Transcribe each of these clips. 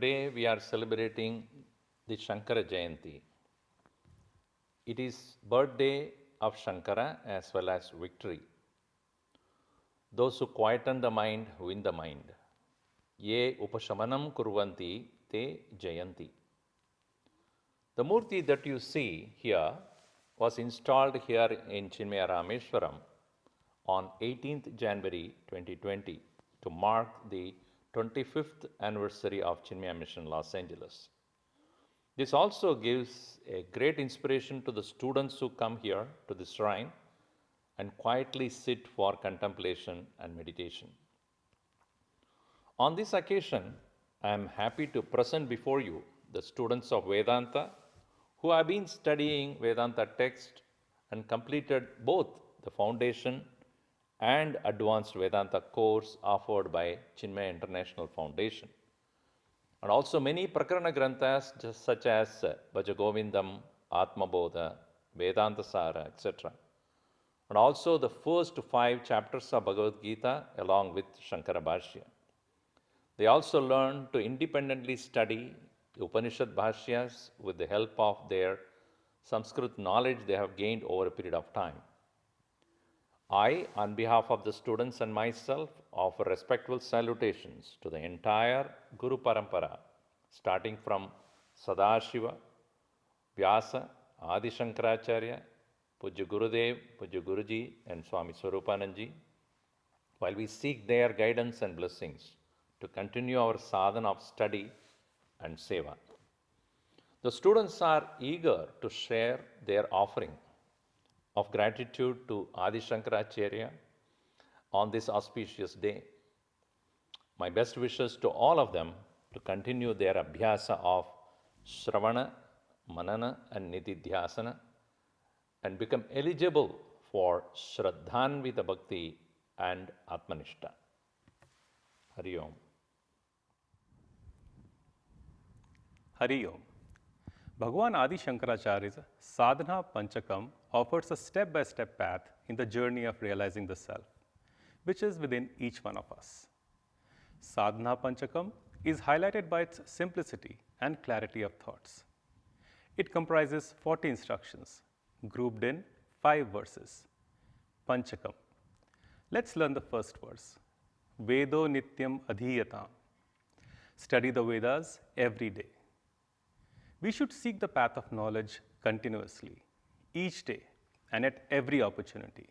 Today we are celebrating the Shankara Jayanti. It is birthday of Shankara as well as victory. Those who quieten the mind win the mind. Ye upashamanam kurvanti te jayanti. The murti that you see here was installed here in Chinmaya Rameshwaram on 18th January 2020 to mark the 25th anniversary of Chinmaya Mission Los Angeles. This also gives a great inspiration to the students who come here to this shrine and quietly sit for contemplation and meditation. On this occasion, I am happy to present before you the students of Vedanta who have been studying Vedanta text and completed both the foundation and advanced Vedanta course offered by Chinmaya International Foundation. And also many Prakarana Granthas such as Bhajagovindam, Atma Bodha, Vedanta Sara, etc. And also the first 5 chapters of Bhagavad Gita along with Shankara Bhashya. They also learn to independently study the Upanishad Bhashyas with the help of their Sanskrit knowledge they have gained over a period of time. I, on behalf of the students and myself, offer respectful salutations to the entire Guru Parampara, starting from Sadashiva, Vyasa, Adi Shankaracharya, Pujya Gurudev, Pujya Guruji, and Swami Swarupananji, while we seek their guidance and blessings to continue our sadhana of study and seva. The students are eager to share their offering of gratitude to Adi Shankaracharya on this auspicious day. My best wishes to all of them to continue their abhyasa of Shravana, Manana and Nididhyasana and become eligible for Shraddhanvita Bhakti and Atmanishta. Hari Om. Hari Om. Bhagavan Adi Shankaracharya's Sadhana Panchakam offers a step-by-step path in the journey of realizing the self, which is within each one of us. Sadhana Panchakam is highlighted by its simplicity and clarity of thoughts. It comprises 40 instructions, grouped in 5 verses. Panchakam. Let's learn the first verse. Vedo nityam adhiyatam. Study the Vedas every day. We should seek the path of knowledge continuously, each day and at every opportunity,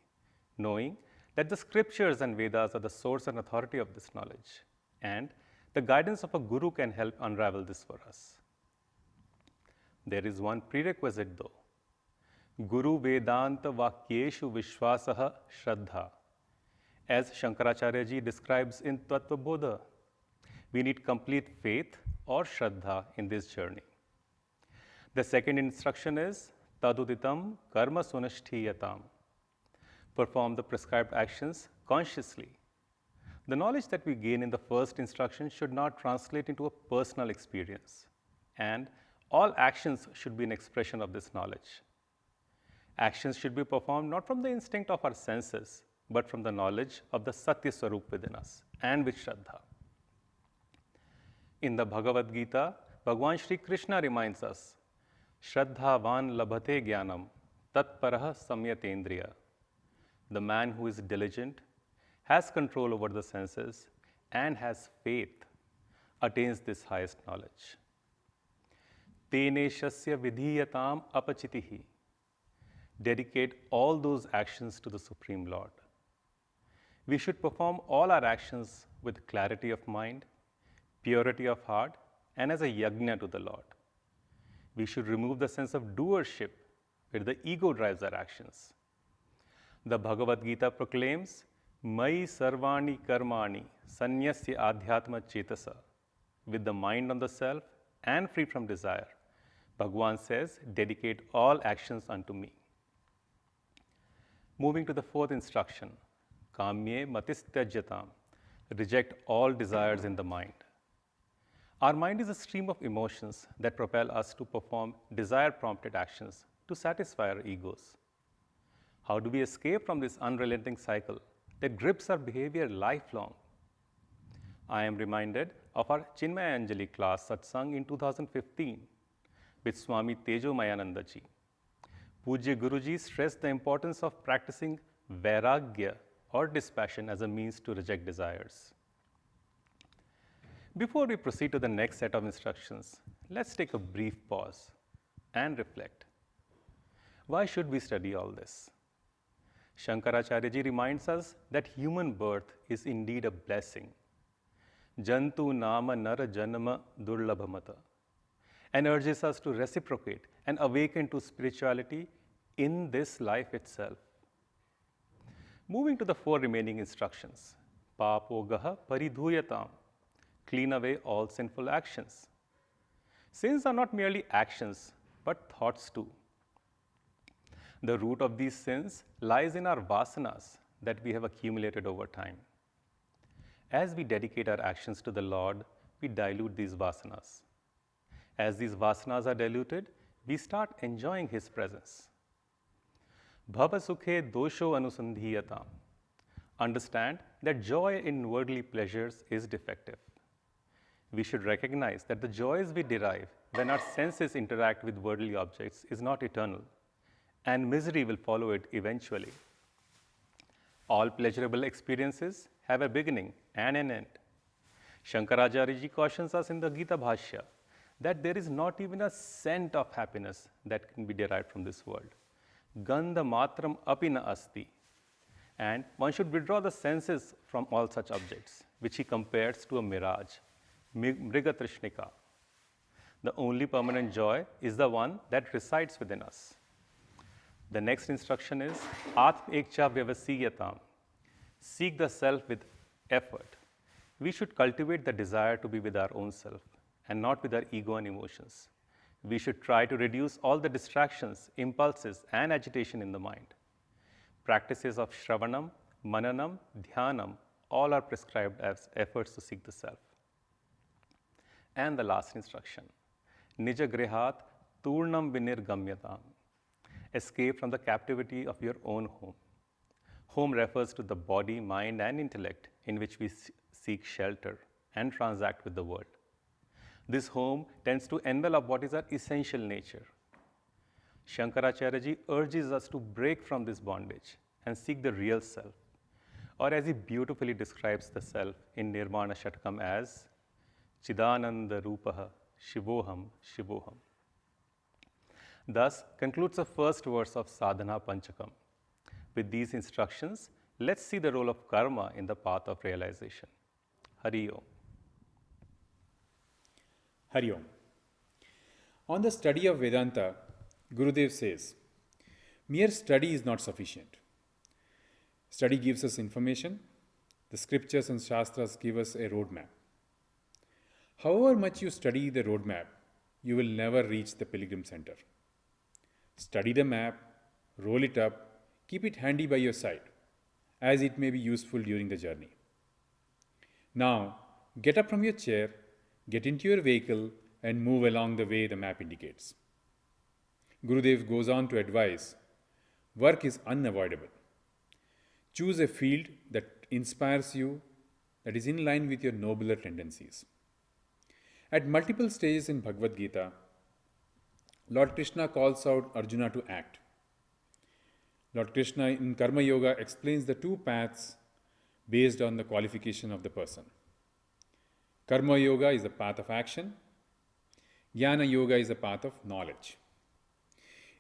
knowing that the scriptures and Vedas are the source and authority of this knowledge, and the guidance of a guru can help unravel this for us. There is one prerequisite though. Guru Vedanta Vakyeshu Vishwasaha Shraddha. As Shankaracharya ji describes in Atma Bodha, we need complete faith or Shraddha in this journey. The second instruction is Taduditam Karma Sunashtiyatam. Perform the prescribed actions consciously. The knowledge that we gain in the first instruction should not translate into a personal experience, and all actions should be an expression of this knowledge. Actions should be performed not from the instinct of our senses, but from the knowledge of the Satya Swarup within us and with Shraddha. In the Bhagavad Gita, Bhagavan Shri Krishna reminds us, Shraddhavan labhate jnanam tatparah samyatendriya. The man who is diligent, has control over the senses, and has faith attains this highest knowledge. Teneshasya vidhiyatam apachitihi. Dedicate all those actions to the Supreme Lord. We should perform all our actions with clarity of mind, purity of heart, and as a yajna to the Lord. We should remove the sense of doership where the ego drives our actions. The Bhagavad Gita proclaims, Mai sarvani karmani sanyasya adhyatma chetasa. With the mind on the self and free from desire, Bhagavan says, dedicate all actions unto me. Moving to the fourth instruction, Kamye matistyajatam. Reject all desires in the mind. Our mind is a stream of emotions that propel us to perform desire-prompted actions to satisfy our egos. How do we escape from this unrelenting cycle that grips our behavior lifelong? I am reminded of our Chinmayanjali class satsang in 2015 with Swami Tejo Mayanandaji. Pujya Guruji stressed the importance of practicing vairagya or dispassion as a means to reject desires. Before we proceed to the next set of instructions, let's take a brief pause and reflect. Why should we study all this? Shankaracharya reminds us that human birth is indeed a blessing. Jantu nama nara janma durlabhamata, and urges us to reciprocate and awaken to spirituality in this life itself. Moving to the four remaining instructions. Papogaha paridhuyatam, clean away all sinful actions. Sins are not merely actions, but thoughts too. The root of these sins lies in our vasanas that we have accumulated over time. As we dedicate our actions to the Lord, we dilute these vasanas. As these vasanas are diluted, we start enjoying His presence. Bhava sukhe dosho anusandhiyatam. Understand that joy in worldly pleasures is defective. We should recognize that the joys we derive when our senses interact with worldly objects is not eternal, and misery will follow it eventually. All pleasurable experiences have a beginning and an end. Shankaracharya cautions us in the Gita Bhashya that there is not even a scent of happiness that can be derived from this world. Gandha matram apina asti. And one should withdraw the senses from all such objects, which he compares to a mirage, mrigatrishnika. The only permanent joy is the one that resides within us. The next instruction is Atma Ekcha Vyavasiyatam. Seek the self with effort. We should cultivate the desire to be with our own self and not with our ego and emotions. We should try to reduce all the distractions, impulses, and agitation in the mind. Practices of Shravanam, Mananam, Dhyanam, all are prescribed as efforts to seek the self. And the last instruction, Nija Grihat Turnam Vinirgamyatam. Escape from the captivity of your own home. Home refers to the body, mind, and intellect in which we seek shelter and transact with the world. This home tends to envelop what is our essential nature. Shankaracharya urges us to break from this bondage and seek the real self, or as he beautifully describes the self in Nirvana Shatakam as Chidananda Rupaha Shivoham Shivoham. Thus concludes the first verse of Sadhana Panchakam. With these instructions, let's see the role of karma in the path of realization. Hari Om. Hari Om. On the study of Vedanta, Gurudev says, mere study is not sufficient. Study gives us information. The scriptures and shastras give us a roadmap. However much you study the roadmap, you will never reach the pilgrim center. Study the map, roll it up, keep it handy by your side, as it may be useful during the journey. Now, get up from your chair, get into your vehicle, and move along the way the map indicates. Gurudev goes on to advise, work is unavoidable. Choose a field that inspires you, that is in line with your nobler tendencies. At multiple stages in Bhagavad Gita, Lord Krishna calls out Arjuna to act. Lord Krishna in Karma Yoga explains the two paths based on the qualification of the person. Karma Yoga is the path of action. Jnana Yoga is the path of knowledge.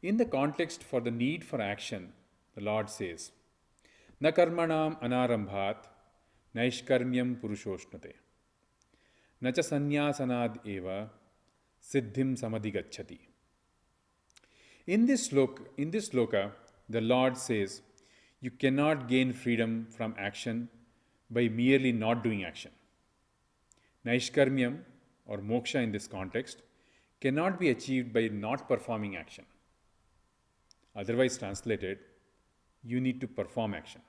In the context for the need for action, the Lord says, Na karmanam anarambhat naishkarmyam purushoshnate na cha sanyasanad eva siddhim samadhigacchati. In this sloka, the Lord says, you cannot gain freedom from action by merely not doing action. Naishkarmyam, or moksha in this context, cannot be achieved by not performing action. Otherwise translated, you need to perform action.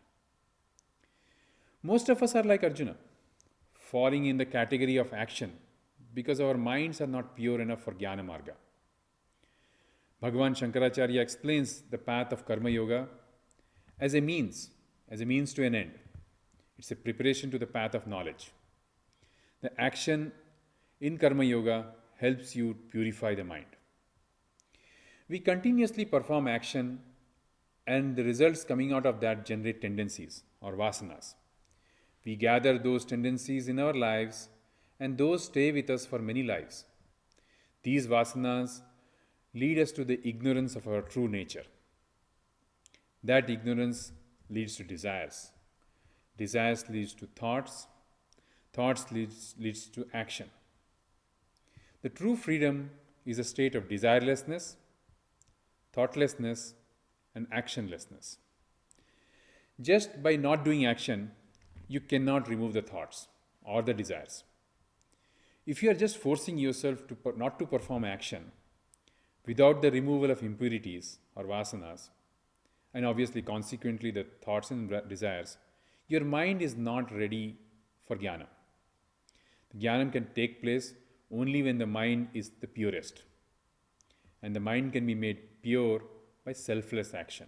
Most of us are like Arjuna, falling in the category of action because our minds are not pure enough for Jnana Marga. Bhagavan Shankaracharya explains the path of Karma Yoga as a means to an end. It's a preparation to the path of knowledge. The action in Karma Yoga helps you purify the mind. We continuously perform action, and the results coming out of that generate tendencies or vasanas. We gather those tendencies in our lives, and those stay with us for many lives. These vasanas lead us to the ignorance of our true nature. That ignorance leads to desires. Desires leads to thoughts. Thoughts leads to action. The true freedom is a state of desirelessness, thoughtlessness, and actionlessness. Just by not doing action, you cannot remove the thoughts or the desires. If you are just forcing yourself to not to perform action without the removal of impurities or vasanas, and obviously consequently the thoughts and desires, your mind is not ready for jnana. The jnanam can take place only when the mind is the purest. And the mind can be made pure by selfless action.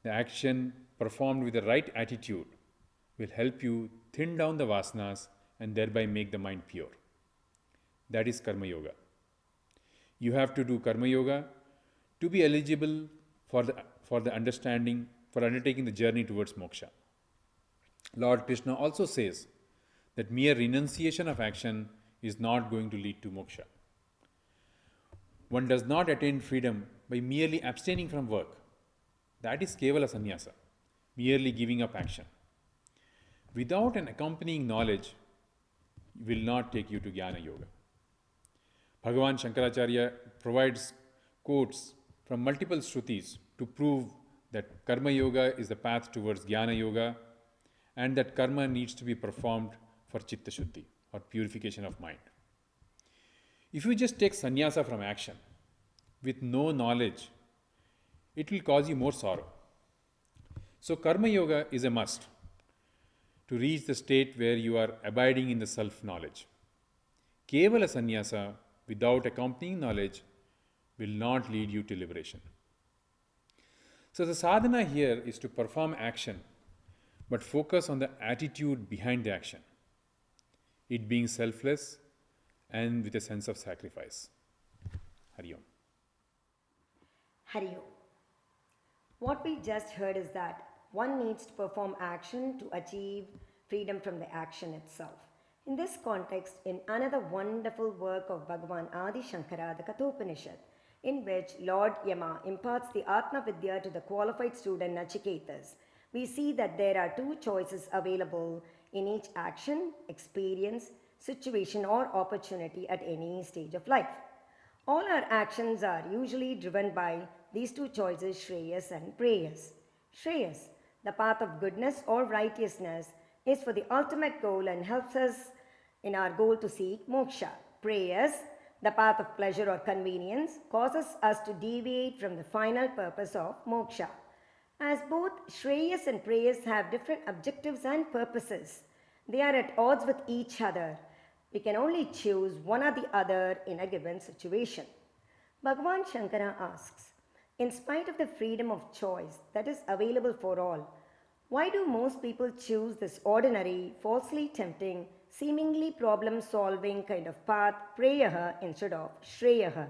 The action performed with the right attitude will help you thin down the vasanas and thereby make the mind pure. That is Karma Yoga. You have to do Karma Yoga to be eligible for the understanding, for undertaking the journey towards moksha. Lord Krishna also says that mere renunciation of action is not going to lead to moksha. One does not attain freedom by merely abstaining from work. That is kevala sannyasa, merely giving up action. Without an accompanying knowledge, will not take you to Jnana Yoga. Bhagavan Shankaracharya provides quotes from multiple Shrutis to prove that Karma Yoga is the path towards Jnana Yoga and that karma needs to be performed for Chitta Shuddhi or purification of mind. If you just take sannyasa from action with no knowledge, it will cause you more sorrow. So Karma Yoga is a must to reach the state where you are abiding in the self-knowledge. Kevala sannyasa without accompanying knowledge will not lead you to liberation. So the sadhana here is to perform action but focus on the attitude behind the action. It being selfless and with a sense of sacrifice. Hari Om. Hari Om. What we just heard is that one needs to perform action to achieve freedom from the action itself. In this context, in another wonderful work of Bhagavan Adi Shankara, the Kathopanishad, in which Lord Yama imparts the Atma Vidya to the qualified student Nachiketas, we see that there are two choices available in each action, experience, situation, or opportunity at any stage of life. All our actions are usually driven by these two choices, Shreyas and Preyas. Shreyas, the path of goodness or righteousness, is for the ultimate goal and helps us in our goal to seek moksha. Preyas, the path of pleasure or convenience, causes us to deviate from the final purpose of moksha. As both Shreyas and Preyas have different objectives and purposes, they are at odds with each other. We can only choose one or the other in a given situation. Bhagavan Shankara asks, in spite of the freedom of choice that is available for all, why do most people choose this ordinary, falsely tempting, seemingly problem-solving kind of path, Preyaha, instead of Shreyaha?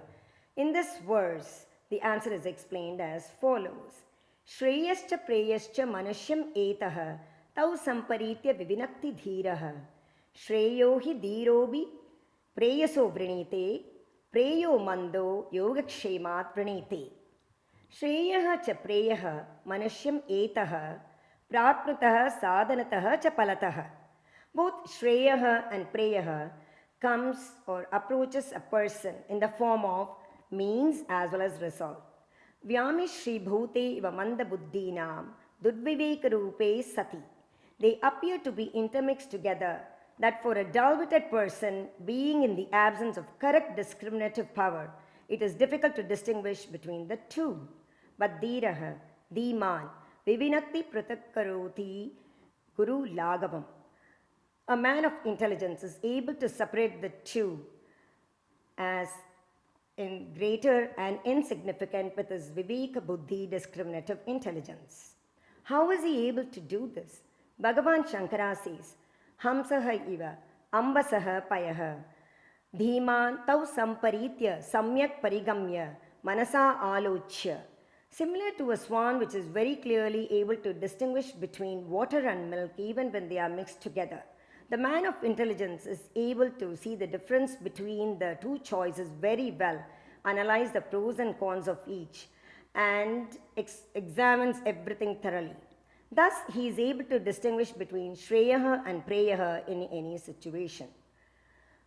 In this verse, the answer is explained as follows. Shreyascha preyascha manushyam etaha tau samparitya vivinakti dhiraha shreyo hi dhirobi preyaso vrinite preyo mando yogakshemat vrinite. Shreyaha cha preyaha manushyam etaha pratnutaha sadhanataha cha palataha. Both Shreyaha and Preyaha comes or approaches a person in the form of means as well as result. Vyami Shri Bhute iva manda buddhinam dudviveka rupe sati. They appear to be intermixed together, that for a dull-witted person, being in the absence of correct discriminative power, it is difficult to distinguish between the two. But dhiraha, dhiman, vivinakti pratakkaroti guru lagavam. A man of intelligence is able to separate the two as in greater and insignificant with his viveka buddhi discriminative intelligence. How is he able to do this? Bhagavan Shankara says, Hamsaha iva ambasah payah. Dhiman tau samparitya samyak parigamya manasa alochya. Similar to a swan which is very clearly able to distinguish between water and milk even when they are mixed together. The man of intelligence is able to see the difference between the two choices very well, analyze the pros and cons of each, and examines everything thoroughly. Thus, he is able to distinguish between Shreyas and Preyas in any situation.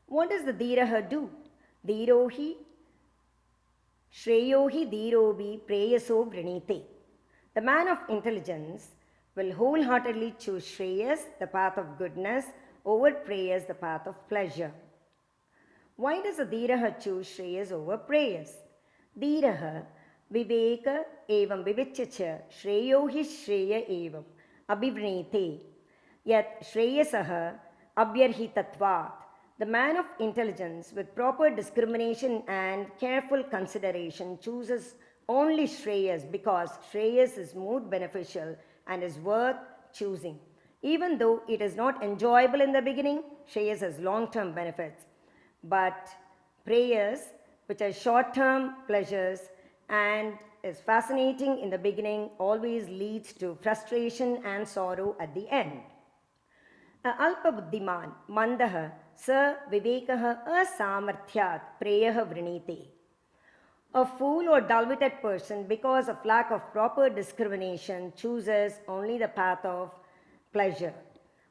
What does the Dhiraha do? Dhirohi Shreyohi Dhirobi Preyaso Vrinite. The man of intelligence will wholeheartedly choose Shreyas, the path of goodness, over Preyas, the path of pleasure. Why does the Dhiraha choose Shreyas over Preyas? Dhiraha Viveka evam vivichacha Shreyohi Shreya evam abhivrinite yat Shreyasaha abhyarhitatvat. The man of intelligence with proper discrimination and careful consideration chooses only Shreyas because Shreyas is more beneficial and is worth choosing. Even though it is not enjoyable in the beginning, Shreyas has long-term benefits. But Preyas, which are short-term pleasures and is fascinating in the beginning, always leads to frustration and sorrow at the end. Alpa buddhiman mandaha sa vivekaha asamarthyat preyaha vrinite. A fool or dull-witted person, because of lack of proper discrimination, chooses only the path of pleasure.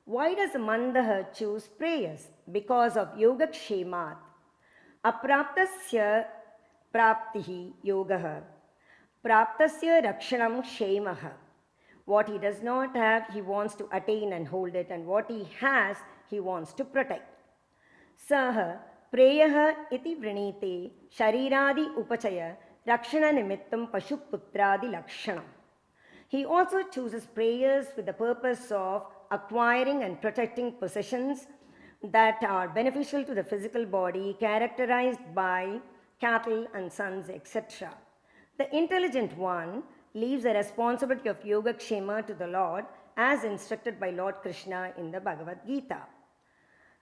Why does mandaha choose Preyas? Because of yogakshemat. Apraptasya praptihi yogaha. Praptasya rakshanam shemaha. What he does not have, he wants to attain and hold it, and what he has, he wants to protect. Saha Preyaha iti vrinite shariradi upachaya rakshana nimittam pashuputradi lakshanam. He also chooses Preyas with the purpose of acquiring and protecting possessions that are beneficial to the physical body, characterized by cattle and sons, etc. The intelligent one leaves the responsibility of Yogakshema to the Lord as instructed by Lord Krishna in the Bhagavad Gita.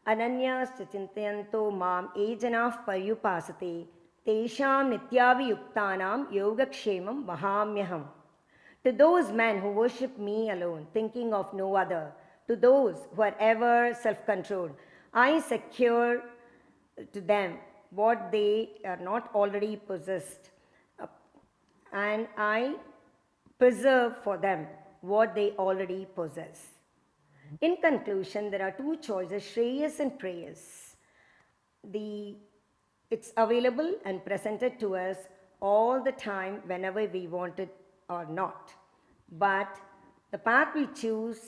Ananyas chintayanto mam ejanah paryupasate tesham nityaviyuktanam yogakshemam mahamyaham. To those men who worship me alone, thinking of no other, to those who are ever self-controlled, I secure to them what they are not already possessed, and I preserve for them what they already possess. In conclusion, there are two choices, Shreyas and Preyas. It's available and presented to us all the time whenever we want it or not. But the path we choose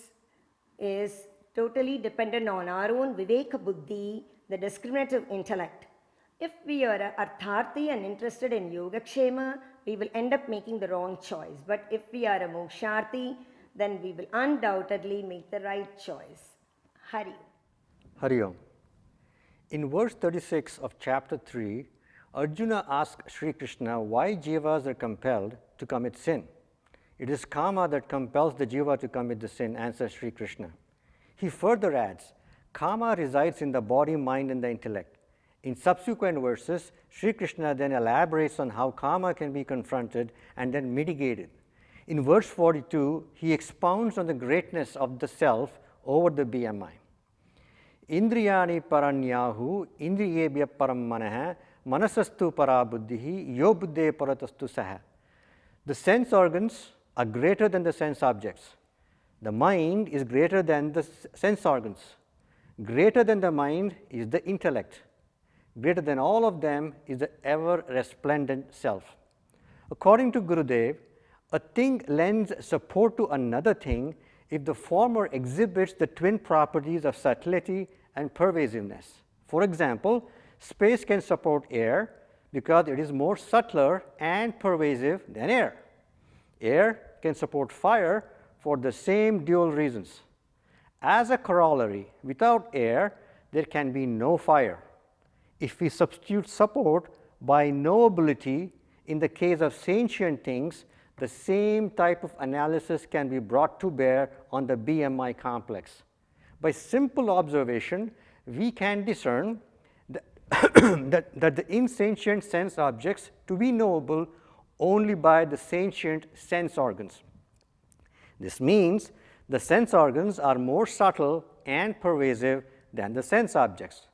is totally dependent on our own Viveka Buddhi, the discriminative intellect. If we are a Artharthi and interested in Yogakshema, we will end up making the wrong choice. But if we are a Moksharthi, then we will undoubtedly make the right choice. Hari. Hari Om. In verse 36 of chapter 3, Arjuna asks Sri Krishna why jivas are compelled to commit sin. It is karma that compels the jiva to commit the sin, answers Sri Krishna. He further adds, karma resides in the body, mind, and the intellect. In subsequent verses, Sri Krishna then elaborates on how karma can be confronted and then mitigated. In verse 42, he expounds on the greatness of the self over the BMI. Indriyani paranyahu indriyebhya param manah manasastu para buddhihi yo buddhe paratastu saha. The sense organs are greater than the sense objects. The mind is greater than the sense organs. Greater than the mind is the intellect. Greater than all of them is the ever resplendent self. According to Gurudev, a thing lends support to another thing if the former exhibits the twin properties of subtlety and pervasiveness. For example, space can support air because it is more subtler and pervasive than air. Air can support fire for the same dual reasons. As a corollary, without air, there can be no fire. If we substitute support by knowability in the case of sentient things, the same type of analysis can be brought to bear on the BMI complex. By simple observation, we can discern that the insentient sense objects to be knowable only by the sentient sense organs. This means the sense organs are more subtle and pervasive than the sense objects.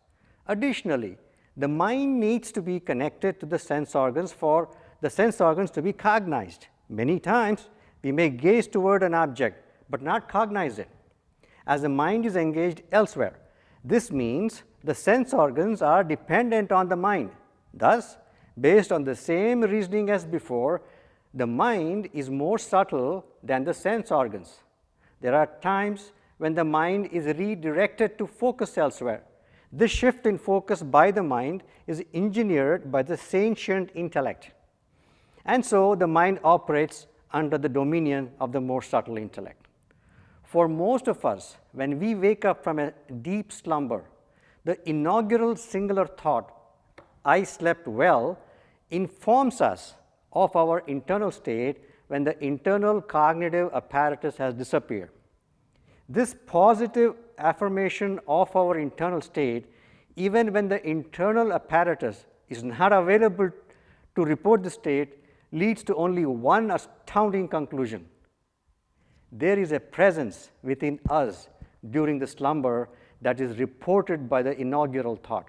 Additionally, the mind needs to be connected to the sense organs for the sense organs to be cognized. Many times, we may gaze toward an object but not cognize it, as the mind is engaged elsewhere. This means the sense organs are dependent on the mind. Thus, based on the same reasoning as before, the mind is more subtle than the sense organs. There are times when the mind is redirected to focus elsewhere. This shift in focus by the mind is engineered by the sentient intellect. And so the mind operates under the dominion of the more subtle intellect. For most of us, when we wake up from a deep slumber, the inaugural singular thought, "I slept well," informs us of our internal state when the internal cognitive apparatus has disappeared. This positive affirmation of our internal state, even when the internal apparatus is not available to report the state, leads to only one astounding conclusion. There is a presence within us during the slumber that is reported by the inaugural thought.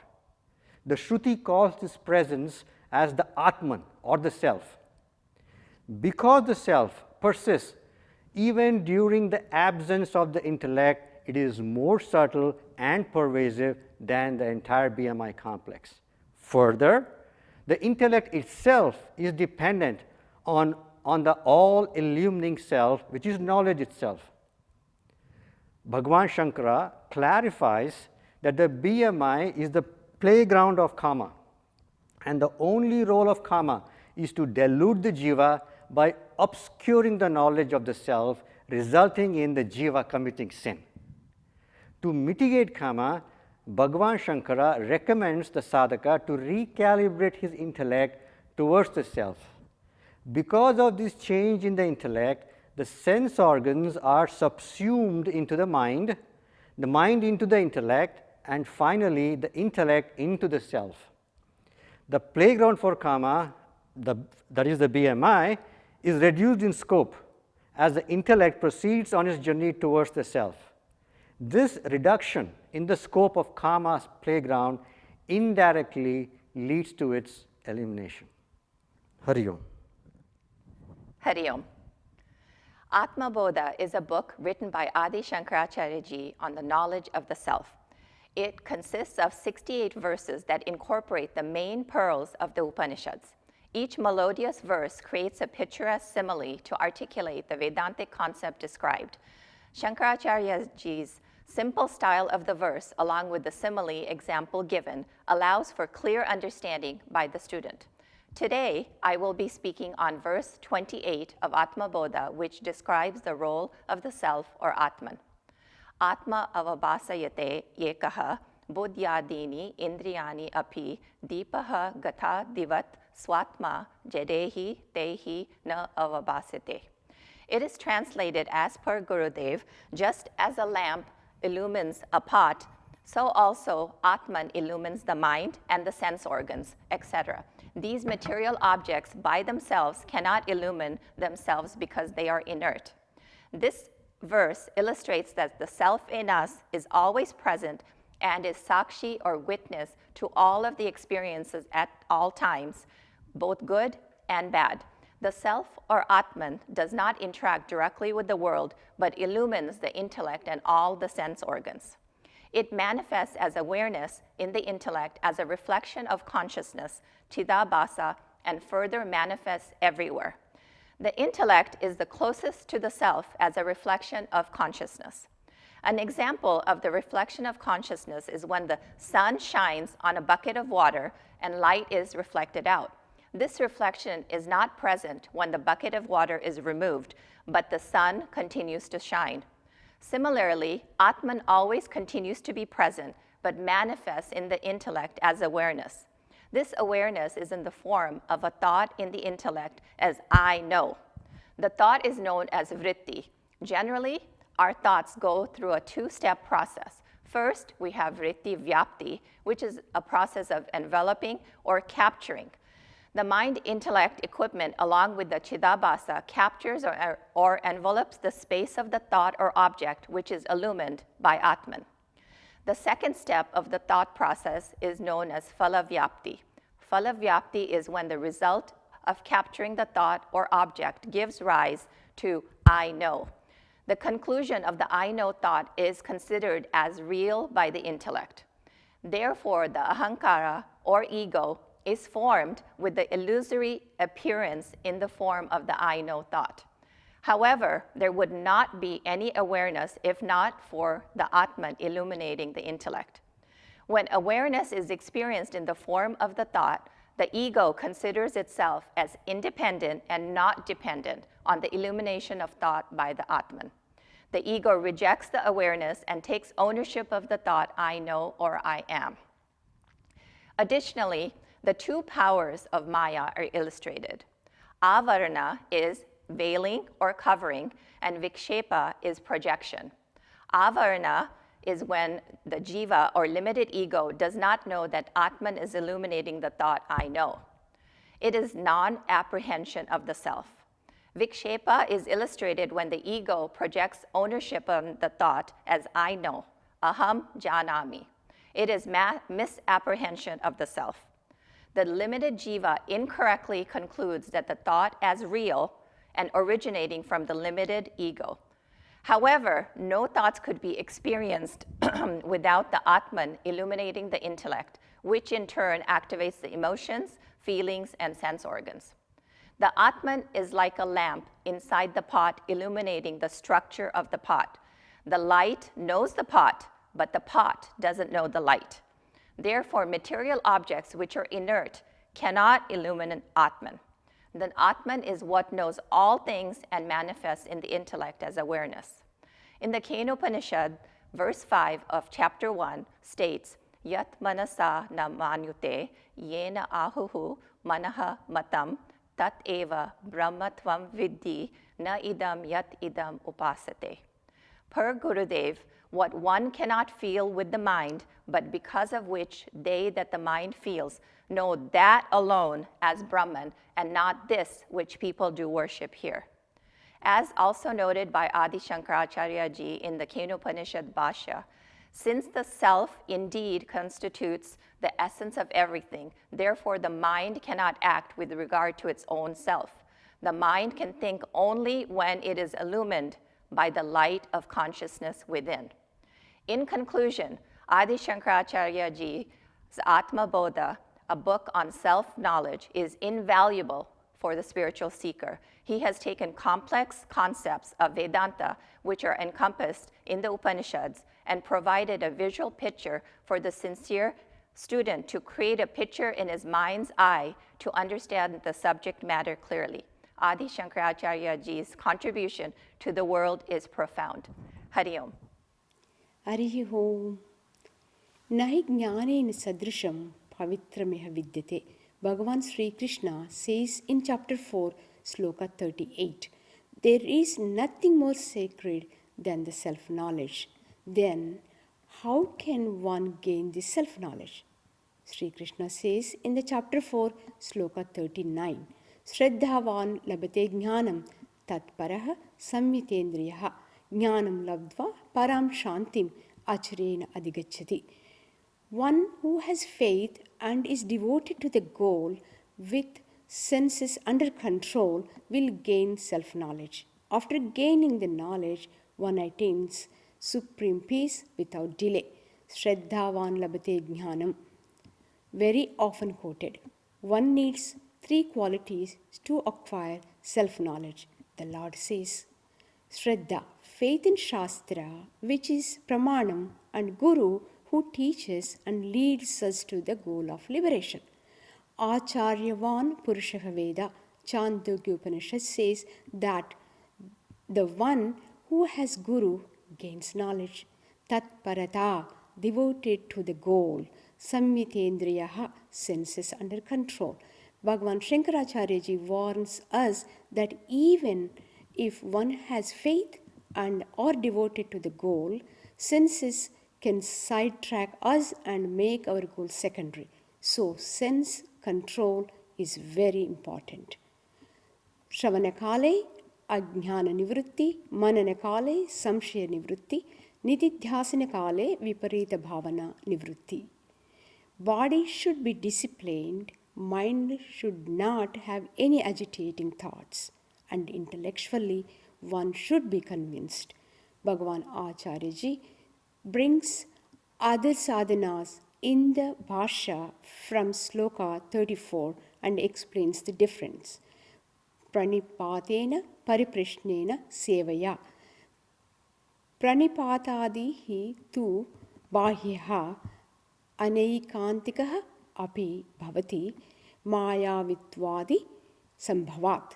The Shruti calls this presence as the Atman, or the self. Because the self persists even during the absence of the intellect, it is more subtle and pervasive than the entire BMI complex. Further, the intellect itself is dependent on the all-illumining self, which is knowledge itself. Bhagavan Shankara clarifies that the BMI is the playground of karma, and the only role of karma is to delude the jiva by obscuring the knowledge of the self, resulting in the jiva committing sin. To mitigate karma, Bhagavan Shankara recommends the sadhaka to recalibrate his intellect towards the self. Because of this change in the intellect, the sense organs are subsumed into the mind into the intellect, and finally the intellect into the self. The playground for karma, that is the BMI, is reduced in scope as the intellect proceeds on its journey towards the self. This reduction in the scope of karma's playground indirectly leads to its elimination. Hari Om. Hari Om. Atma Bodha is a book written by Adi Shankaracharya Ji on the knowledge of the self. It consists of 68 verses that incorporate the main pearls of the Upanishads. Each melodious verse creates a picturesque simile to articulate the Vedantic concept described. Shankaracharya Ji's simple style of the verse, along with the simile example given, allows for clear understanding by the student. Today, I will be speaking on verse 28 of Atma Bodha, which describes the role of the self or Atman. Atma avabhasayate yekaha buddhyadini indriyani api deepaha gatha divat swatma jadehi tehi na avabhasate. It is translated as per Gurudev, just as a lamp illumines a pot, so also Atman illumines the mind and the sense organs, etc. These material objects by themselves cannot illumine themselves because they are inert. This verse illustrates that the self in us is always present and is sakshi or witness to all of the experiences at all times, both good and bad. The self or Atman does not interact directly with the world, but illumines the intellect and all the sense organs. It manifests as awareness in the intellect as a reflection of consciousness, chidabhasa, and further manifests everywhere. The intellect is the closest to the self as a reflection of consciousness. An example of the reflection of consciousness is when the sun shines on a bucket of water and light is reflected out. This reflection is not present when the bucket of water is removed, but the sun continues to shine. Similarly, Atman always continues to be present, but manifests in the intellect as awareness. This awareness is in the form of a thought in the intellect as I know. The thought is known as vritti. Generally, our thoughts go through a two-step process. First, we have vritti vyapti, which is a process of enveloping or capturing. The mind-intellect equipment, along with the chidabhasa, captures or envelopes the space of the thought or object which is illumined by Atman. The second step of the thought process is known as phalavyapti. Phalavyapti is when the result of capturing the thought or object gives rise to I know. The conclusion of the I know thought is considered as real by the intellect. Therefore, the ahankara or ego is formed with the illusory appearance in the form of the I know thought. However, there would not be any awareness if not for the Atman illuminating the intellect. When awareness is experienced in the form of the thought, the ego considers itself as independent and not dependent on the illumination of thought by the Atman. The ego rejects the awareness and takes ownership of the thought I know or I am. Additionally, the two powers of Maya are illustrated. Avarana is veiling or covering, and vikshepa is projection. Avarana is when the jiva or limited ego does not know that Atman is illuminating the thought I know. It is non-apprehension of the self. Vikshepa is illustrated when the ego projects ownership on the thought as I know, aham janami. It is misapprehension of the self. The limited jiva incorrectly concludes that the thought as real and originating from the limited ego. However, no thoughts could be experienced without the Atman illuminating the intellect, which in turn activates the emotions, feelings, and sense organs. The Atman is like a lamp inside the pot illuminating the structure of the pot. The light knows the pot, but the pot doesn't know the light. Therefore, material objects which are inert cannot illuminate Atman. Then Atman is what knows all things and manifests in the intellect as awareness. In the Kenopanishad, verse 5 of chapter 1 states, Yat manasa na manyute, yena ahuhu manaha matam, tat eva brahmatvam vidhi, na idam yat idam upasate. Per Gurudev, what one cannot feel with the mind, but because of which they that the mind feels know that alone as Brahman, and not this which people do worship here. As also noted by Adi Shankaracharya ji in the Kenopanishad Bhashya, since the self indeed constitutes the essence of everything, therefore the mind cannot act with regard to its own self. The mind can think only when it is illumined by the light of consciousness within. In conclusion, Adi Shankaracharya ji's Atma Bodha, a book on self-knowledge, is invaluable for the spiritual seeker. He has taken complex concepts of Vedanta, which are encompassed in the Upanishads, and provided a visual picture for the sincere student to create a picture in his mind's eye to understand the subject matter clearly. Adi Shankaracharya ji's contribution to the world is profound. Hari Om. हरिः ओम् न हि ज्ञानेन सदृशं पवित्रमिह विद्यते. Bhagavan Sri Krishna says in chapter 4, sloka 38, there is nothing more sacred than the self-knowledge. Then, how can one gain this self-knowledge? Sri Krishna says in the chapter 4, sloka 39, Shraddhavan labate jnanam tatparah samyitendriyaha jnanam labdva param shantim acharena adigacchati. One who has faith and is devoted to the goal with senses under control will gain self-knowledge. After gaining the knowledge, one attains supreme peace without delay. Shraddhavan labate jnanam. Very often quoted. One needs 3 qualities to acquire self-knowledge. The Lord says, Shraddha, faith in Shastra, which is Pramanam, and Guru, who teaches and leads us to the goal of liberation. Acharyavan Purushaha Veda, Chandogya Upanishad says that the one who has Guru gains knowledge. Tat Parata, devoted to the goal. Samyitendriyaha, senses under control. Bhagavan Shankaracharya ji warns us that even if one has faith and are devoted to the goal, senses can sidetrack us and make our goal secondary. So, sense control is very important. श्रवणकाले अज्ञाननिवृत्ति, मननकाले संशयनिवृत्ति, निधिध्यासनकाले विपरीतभावना निवृत्ति. Body should be disciplined, mind should not have any agitating thoughts, and intellectually one should be convinced. Bhagavan Acharya Ji brings other sadhanas in the Bhashya from Sloka 34 and explains the difference. Pranipatena pariprashnena sevaya. Pranipatadihi tu bahyaha anaikantikah api bhavati mayavitvadi sambhavat.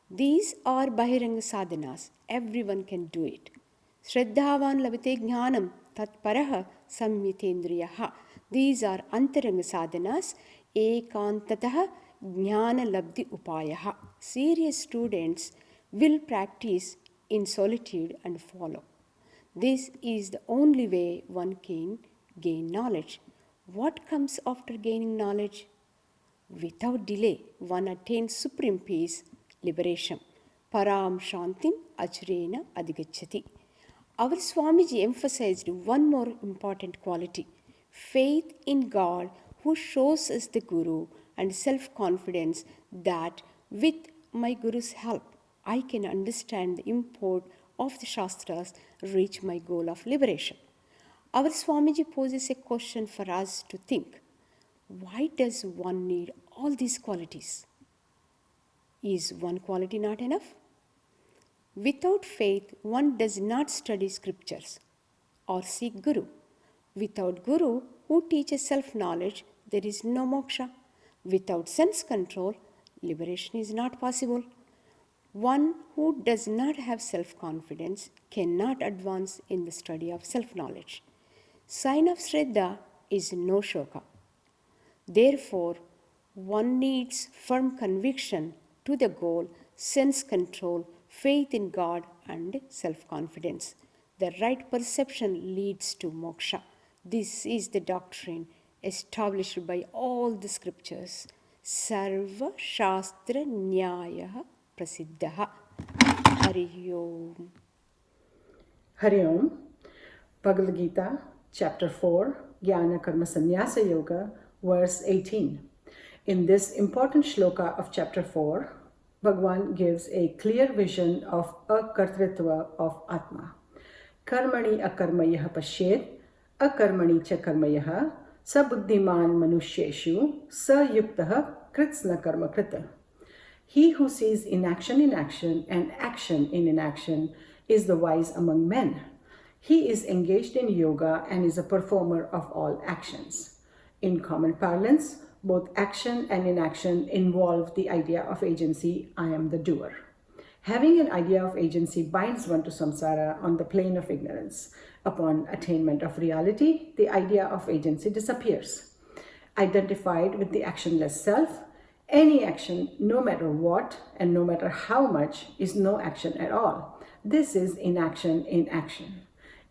These are bahiranga sadhanas. Everyone can do it. Shraddhavan labite jnanam tatparah samyitendriyaha. These are antaranga sadhanas. Ekantatah jnana labdhi upayaha. Serious students will practice in solitude and follow. This is the only way one can gain knowledge. What comes after gaining knowledge? Without delay, one attains supreme peace, liberation. Param Shantim Achrena Adigachati. Our Swamiji emphasized one more important quality: faith in God who shows us the Guru, and self-confidence that with my Guru's help, I can understand the import of the Shastras, reach my goal of liberation. Our Swamiji poses a question for us to think. Why does one need all these qualities? Is one quality not enough? Without faith, one does not study scriptures or seek Guru. Without Guru, who teaches self-knowledge, there is no moksha. Without sense control, liberation is not possible. One who does not have self-confidence cannot advance in the study of self-knowledge. Sign of Shraddha is no shoka. Therefore, one needs firm conviction to the goal, sense control, faith in God, and self-confidence. The right perception leads to moksha. This is the doctrine established by all the scriptures. Sarva Shastra Nyaya Prasiddha. Hari Om. Hari Om. Bhagavad Gita, Chapter 4, Jnana Karma Sannyasa Yoga, verse 18. In this important shloka of Chapter 4, Bhagavan gives a clear vision of akartritva of Atma. Karmani akarmayah pashyed, akarmani cha karmayah, sabuddhiman manusheshu, sayuktah kritsna karma krita. He who sees inaction in action and action in inaction is the wise among men. He is engaged in yoga and is a performer of all actions. In common parlance, both action and inaction involve the idea of agency, I am the doer. Having an idea of agency binds one to samsara on the plane of ignorance. Upon attainment of reality, the idea of agency disappears. Identified with the actionless self, any action, no matter what and no matter how much, is no action at all. This is inaction in action.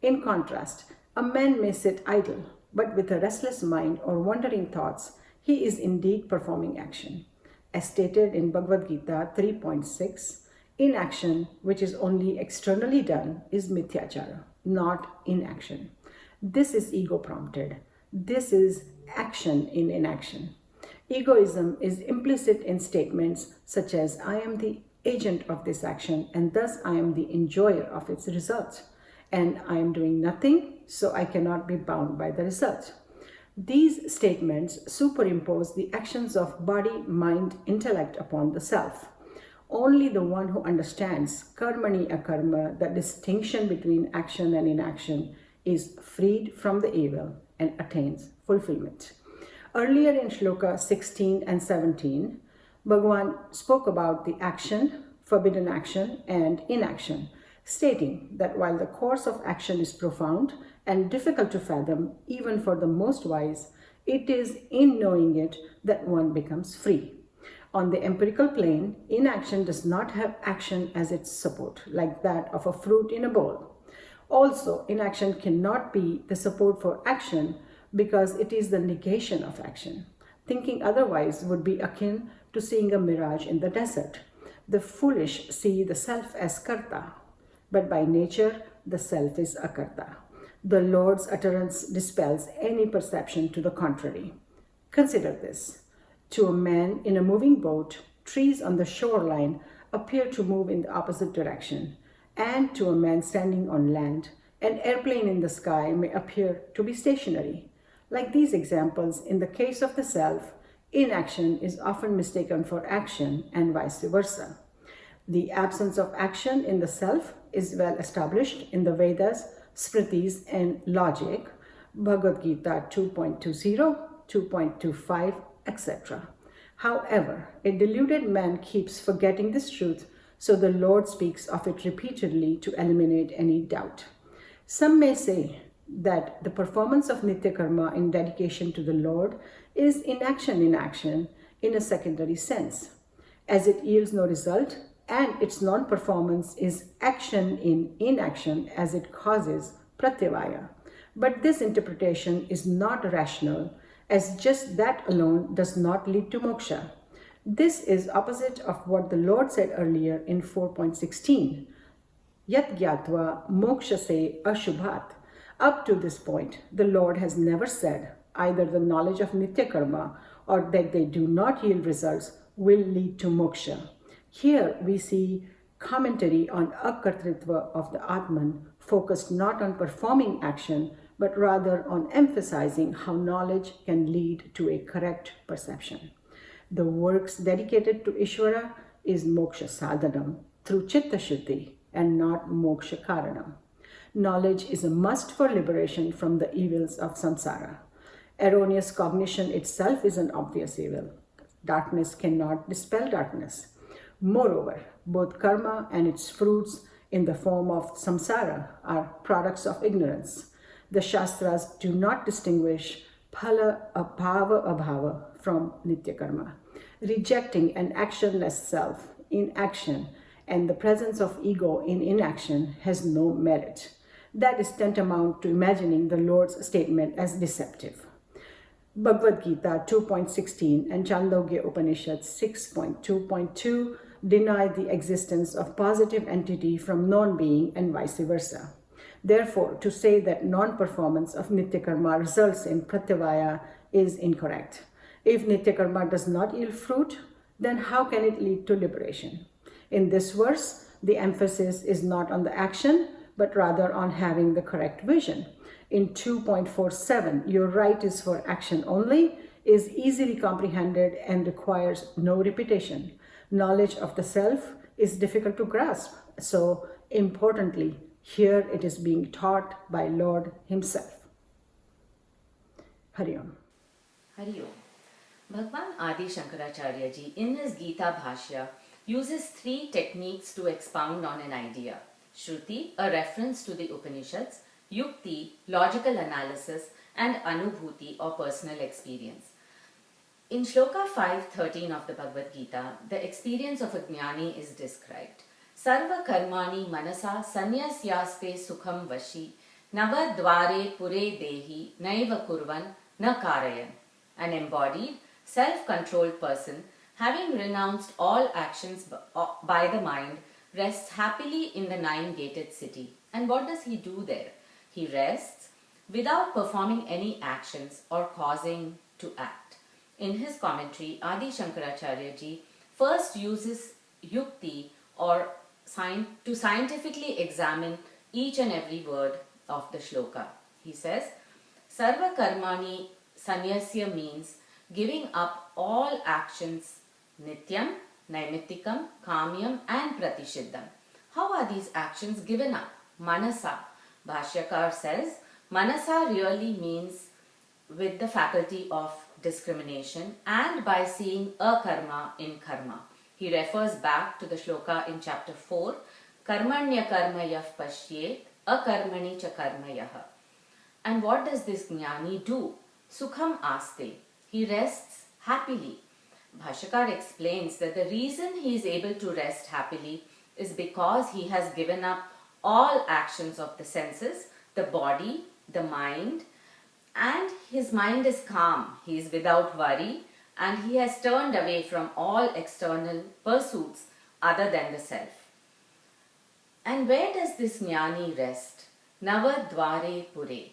In contrast, a man may sit idle, but with a restless mind or wandering thoughts, he is indeed performing action. As stated in Bhagavad Gita 3.6, inaction, which is only externally done, is mithyachara, not inaction. This is ego-prompted. This is action in inaction. Egoism is implicit in statements such as, I am the agent of this action and thus I am the enjoyer of its results. And I am doing nothing, so I cannot be bound by the result. These statements superimpose the actions of body, mind, intellect upon the self. Only the one who understands karmani akarma, the distinction between action and inaction, is freed from the evil and attains fulfillment. Earlier in Shloka 16 and 17, Bhagavan spoke about the action, forbidden action, and inaction, stating that while the course of action is profound and difficult to fathom, even for the most wise, it is in knowing it that one becomes free. On the empirical plane, inaction does not have action as its support, like that of a fruit in a bowl. Also, inaction cannot be the support for action because it is the negation of action. Thinking otherwise would be akin to seeing a mirage in the desert. The foolish see the self as karta, but by nature the self is akarta. The Lord's utterance dispels any perception to the contrary. Consider this. To a man in a moving boat, trees on the shoreline appear to move in the opposite direction, and to a man standing on land, an airplane in the sky may appear to be stationary. Like these examples, in the case of the self, inaction is often mistaken for action and vice versa. The absence of action in the self is well established in the Vedas, Smritis, and logic, Bhagavad Gita 2.20, 2.25, etc. However, a deluded man keeps forgetting this truth, so the Lord speaks of it repeatedly to eliminate any doubt. Some may say that the performance of Nitya Karma in dedication to the Lord is inaction in action in a secondary sense, as it yields no result, and its non-performance is action in inaction as it causes pratyavaya. But this interpretation is not rational, as just that alone does not lead to moksha. This is opposite of what the Lord said earlier in 4.16. Yat gyatva moksha se ashubhat. Up to this point, the Lord has never said either the knowledge of Nitya Karma or that they do not yield results will lead to moksha. Here we see commentary on akartritva of the Atman, focused not on performing action, but rather on emphasizing how knowledge can lead to a correct perception. The works dedicated to Ishvara is moksha sadhanam through chitta shuddhi and not moksha karanam. Knowledge is a must for liberation from the evils of samsara. Erroneous cognition itself is an obvious evil. Darkness cannot dispel darkness. Moreover, both karma and its fruits in the form of samsara are products of ignorance. The Shastras do not distinguish phala abhava abhava from nitya karma. Rejecting an actionless self in action and the presence of ego in inaction has no merit. That is tantamount to imagining the Lord's statement as deceptive. Bhagavad Gita 2.16 and Chandogya Upanishad 6.2.2 deny the existence of positive entity from non-being and vice versa. Therefore, to say that non-performance of Nitya Karma results in Pratyavaya is incorrect. If Nitya Karma does not yield fruit, then how can it lead to liberation? In this verse, the emphasis is not on the action, but rather on having the correct vision. In 2.47, your right is for action only, is easily comprehended and requires no repetition. Knowledge of the self is difficult to grasp. So, importantly, here it is being taught by Lord Himself. Hari Om. Hari Om. Bhagwan Adi Shankaracharya ji in his Gita Bhashya uses three techniques to expound on an idea. Shruti, a reference to the Upanishads, Yukti, logical analysis, and Anubhuti or personal experience. In Shloka 5.13 of the Bhagavad Gita, the experience of a jnani is described. Sarva karmani manasa sanyasyaste sukham vashi nava dvare pure dehi naiva kurvan na karayan. An embodied, self-controlled person, having renounced all actions by the mind, rests happily in the nine-gated city. And what does he do there? He rests without performing any actions or causing to act. In his commentary, Adi Shankaracharya ji first uses yukti or to scientifically examine each and every word of the shloka. He says, Sarva karmani sanyasya means giving up all actions, nityam, naimittikam, kamyam and pratishiddham. How are these actions given up? Manasa. Bhashyakar says, Manasa really means with the faculty of discrimination and by seeing a karma in karma. He refers back to the shloka in chapter 4, Karmanya karma yaf pashyet, akarmani cha karma yaha. And what does this jnani do? Sukham aste. He rests happily. Bhashyakar explains that the reason he is able to rest happily is because he has given up all actions of the senses, the body, the mind, and his mind is calm, he is without worry, and he has turned away from all external pursuits other than the self. And where does this jnani rest? Navadvare Pure.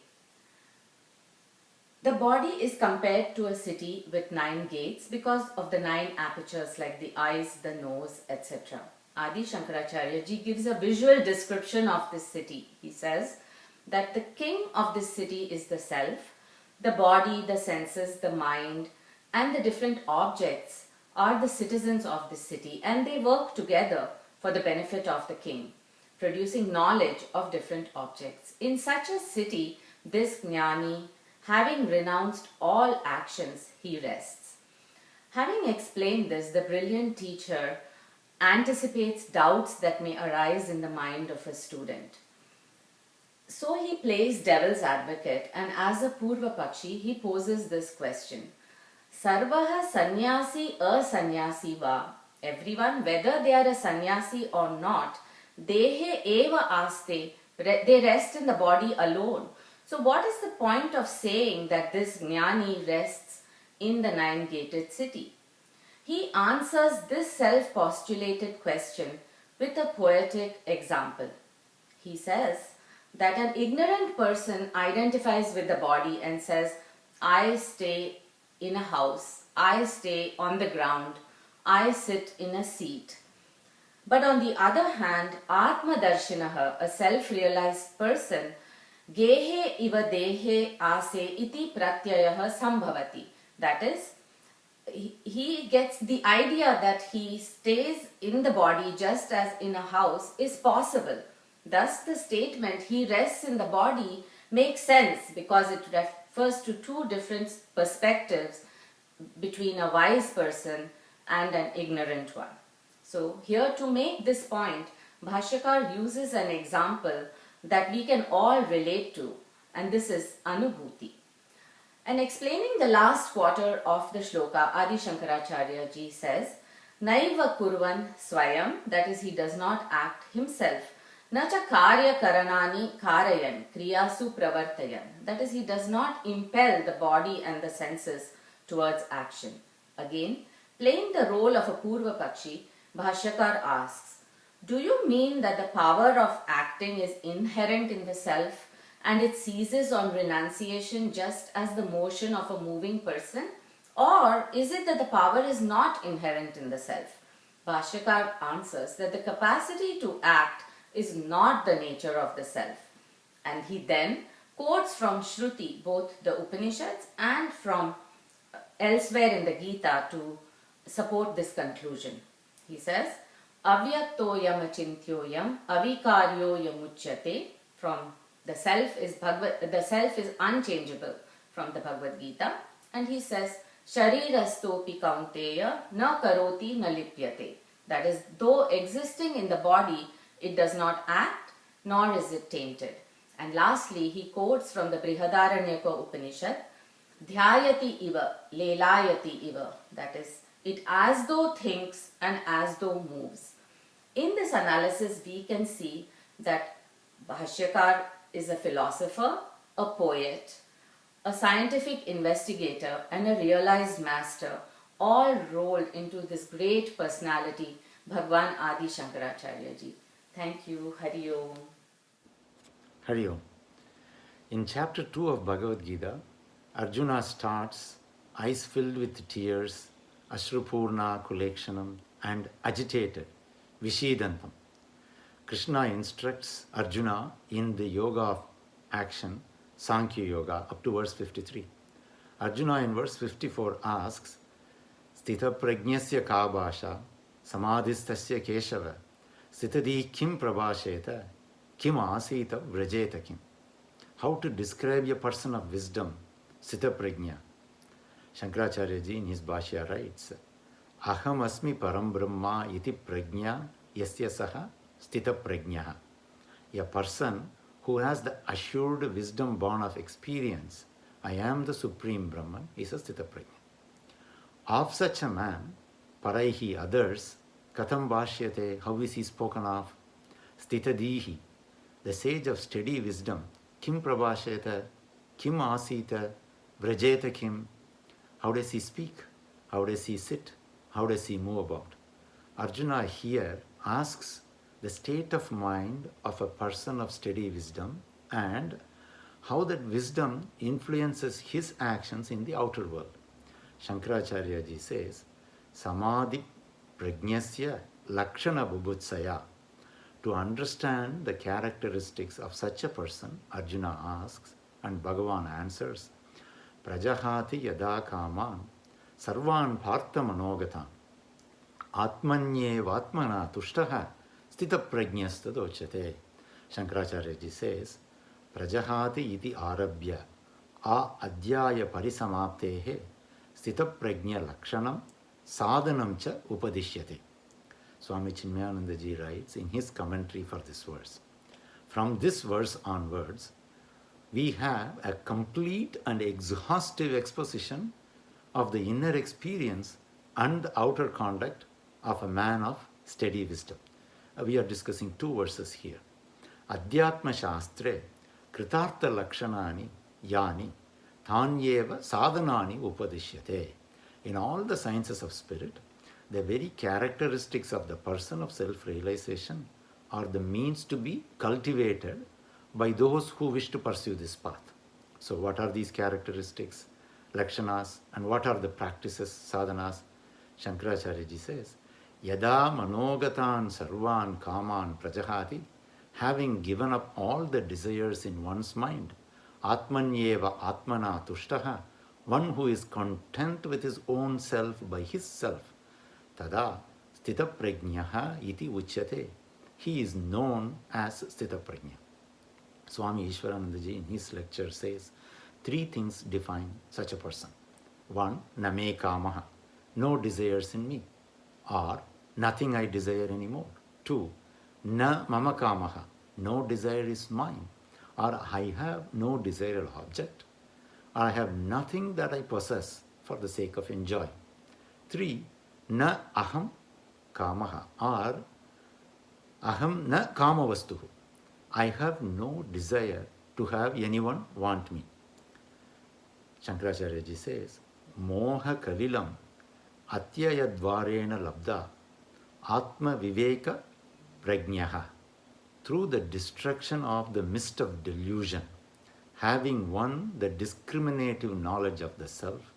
The body is compared to a city with 9 gates because of the 9 apertures like the eyes, the nose, etc. Adi Shankaracharya ji gives a visual description of this city. He says that the king of this city is the self, the body, the senses, the mind, and the different objects are the citizens of this city, and they work together for the benefit of the king, producing knowledge of different objects. In such a city, this jnani, having renounced all actions, he rests. Having explained this, the brilliant teacher anticipates doubts that may arise in the mind of a student. So he plays devil's advocate, and as a Purva Pakshi, he poses this question. Sarvaha sannyasi asannyasi va. Everyone, whether they are a sannyasi or not, dehe eva aste, they rest in the body alone. So what is the point of saying that this jnani rests in the 9-gated city? He answers this self-postulated question with a poetic example. He says that an ignorant person identifies with the body and says, I stay in a house, I stay on the ground, I sit in a seat. But on the other hand, Atma Darshinaha, a self-realized person, Gehe iva dehe ase iti pratyayaha sambhavati. That is, he gets the idea that he stays in the body just as in a house is possible. Thus, the statement he rests in the body makes sense because it refers to 2 different perspectives between a wise person and an ignorant one. So, here to make this point, Bhashyakar uses an example that we can all relate to, and this is Anubhuti. And explaining the last quarter of the shloka, Adi Shankaracharya ji says, Naiva kurvan swayam, that is, he does not act himself. Nacha karya karanani karayan, kriyasu pravartayan, that is, he does not impel the body and the senses towards action. Again, playing the role of a Purva Pakshi, Bhashyakar asks, do you mean that the power of acting is inherent in the self and it ceases on renunciation just as the motion of a moving person? Or is it that the power is not inherent in the self? Bhashyakar answers that the capacity to act is not the nature of the self. And he then quotes from Shruti, both the Upanishads and from elsewhere in the Gita to support this conclusion. He says, Avyaktoyam achintyoyam avikaryoyam uchyate, from the self is unchangeable from the Bhagavad Gita, and he says Sharirastopi kaunteya na karoti na lipyate, that is, though existing in the body, it does not act nor is it tainted. And lastly, he quotes from the Brihadaranyaka Upanishad, Dhyayati iva lelayati iva, that is, it as though thinks and as though moves. In this analysis, we can see that Bhashyakar is a philosopher, a poet, a scientific investigator, and a realized master, all rolled into this great personality, Bhagwan Adi Shankaracharya ji. Thank you. Hari Om. Hari Om. In chapter 2 of Bhagavad Gita, Arjuna starts eyes filled with tears, Ashrupurna Kulekshanam, and agitated, Vishidantam. Krishna instructs Arjuna in the yoga of action, Sankhya Yoga, up to verse 53. Arjuna in verse 54 asks, Sthita prajnasya ka bhasha, samadhistasya keshava, sthitadi kim prabhasheta, kim asita vrajeta kim. How to describe a person of wisdom, Sthita prajna. Shankaracharya ji in his Bhashya writes, Aham asmi param brahma iti prajna yasya saha sthita prajnaha. A person who has the assured wisdom born of experience, I am the Supreme Brahman, is a sthita prajna. Of such a man, paraihi, others, katam bhashyate, how is he spoken of? Sthitadihi, the sage of steady wisdom, kim prabhasheta, kim asita, vrajeta kim. How does he speak? How does he sit? How does he move about? Arjuna here asks the state of mind of a person of steady wisdom and how that wisdom influences his actions in the outer world. Shankaracharya ji says, Samadhi prajnasya lakshana bubutsaya. To understand the characteristics of such a person, Arjuna asks, and Bhagavan answers, Prajahati yada kaman sarvan partha manogatan atmanyevatmana tushtaha stita prajnastadochyate. Shankaracharya ji says, Prajahati iti arabhya a adhyaya parisamaptehe stita prajna lakshanam sadhanam cha upadishyate. Swami Chinmayananda ji writes in his commentary for this verse, from this verse onwards, we have a complete and exhaustive exposition of the inner experience and the outer conduct of a man of steady wisdom. We are discussing two verses here. Adhyatma Shastre Kritartha Lakshanani Yani Tanyeva Sadhanani Upadishyate. In all the sciences of spirit, the very characteristics of the person of self-realization are the means to be cultivated by those who wish to pursue this path. So what are these characteristics, lakshanas, and what are the practices, sadhanas? Shankaracharya ji says, Yada manogatan sarvan kaman prajahati, having given up all the desires in one's mind, atmanyeva atmana tushtaha, one who is content with his own self by his self, tada stita prajnaha iti uchyate. He is known as stita prajna. Swami Ishwarananda ji in his lecture says, three things define such a person. One, name kamaha, no desires in me, or nothing I desire anymore. Two, na mama kamaha, no desire is mine, or I have no desirable object, or I have nothing that I possess for the sake of enjoying. Three, na aham kamaha, or aham na kama vastuhu, I have no desire to have anyone want me. Shankaracharya ji says, Moha kalilam atyayadvarena labda atma viveka prajnaha. Through the destruction of the mist of delusion, having won the discriminative knowledge of the self,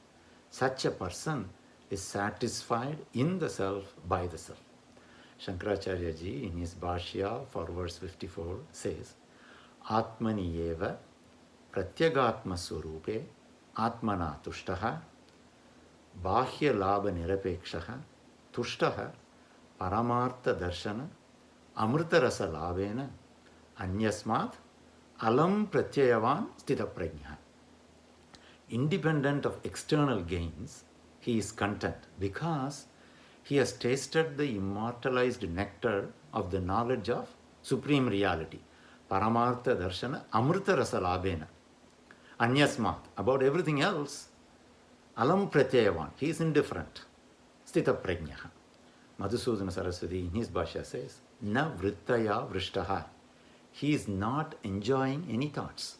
such a person is satisfied in the self by the self. Shankaracharya ji in his Bhashya for verse 54 says, Atmani eva pratyagatma swarupe atmana tushtaha bahya labha nirapekshaha tushtaha paramartha darshana amrita rasa labhena anyasmat alam pratyayavan stita prajna. Independent of external gains, he is content because he has tasted the immortalized nectar of the knowledge of supreme reality. Paramartha darshana amrita rasa labhena. Anyasmat, about everything else, alam pratyayavan, he is indifferent. Stita prajnaha. Madhusudana Saraswati in his Bhashya says, na vrittaya vrishtaha. He is not enjoying any thoughts.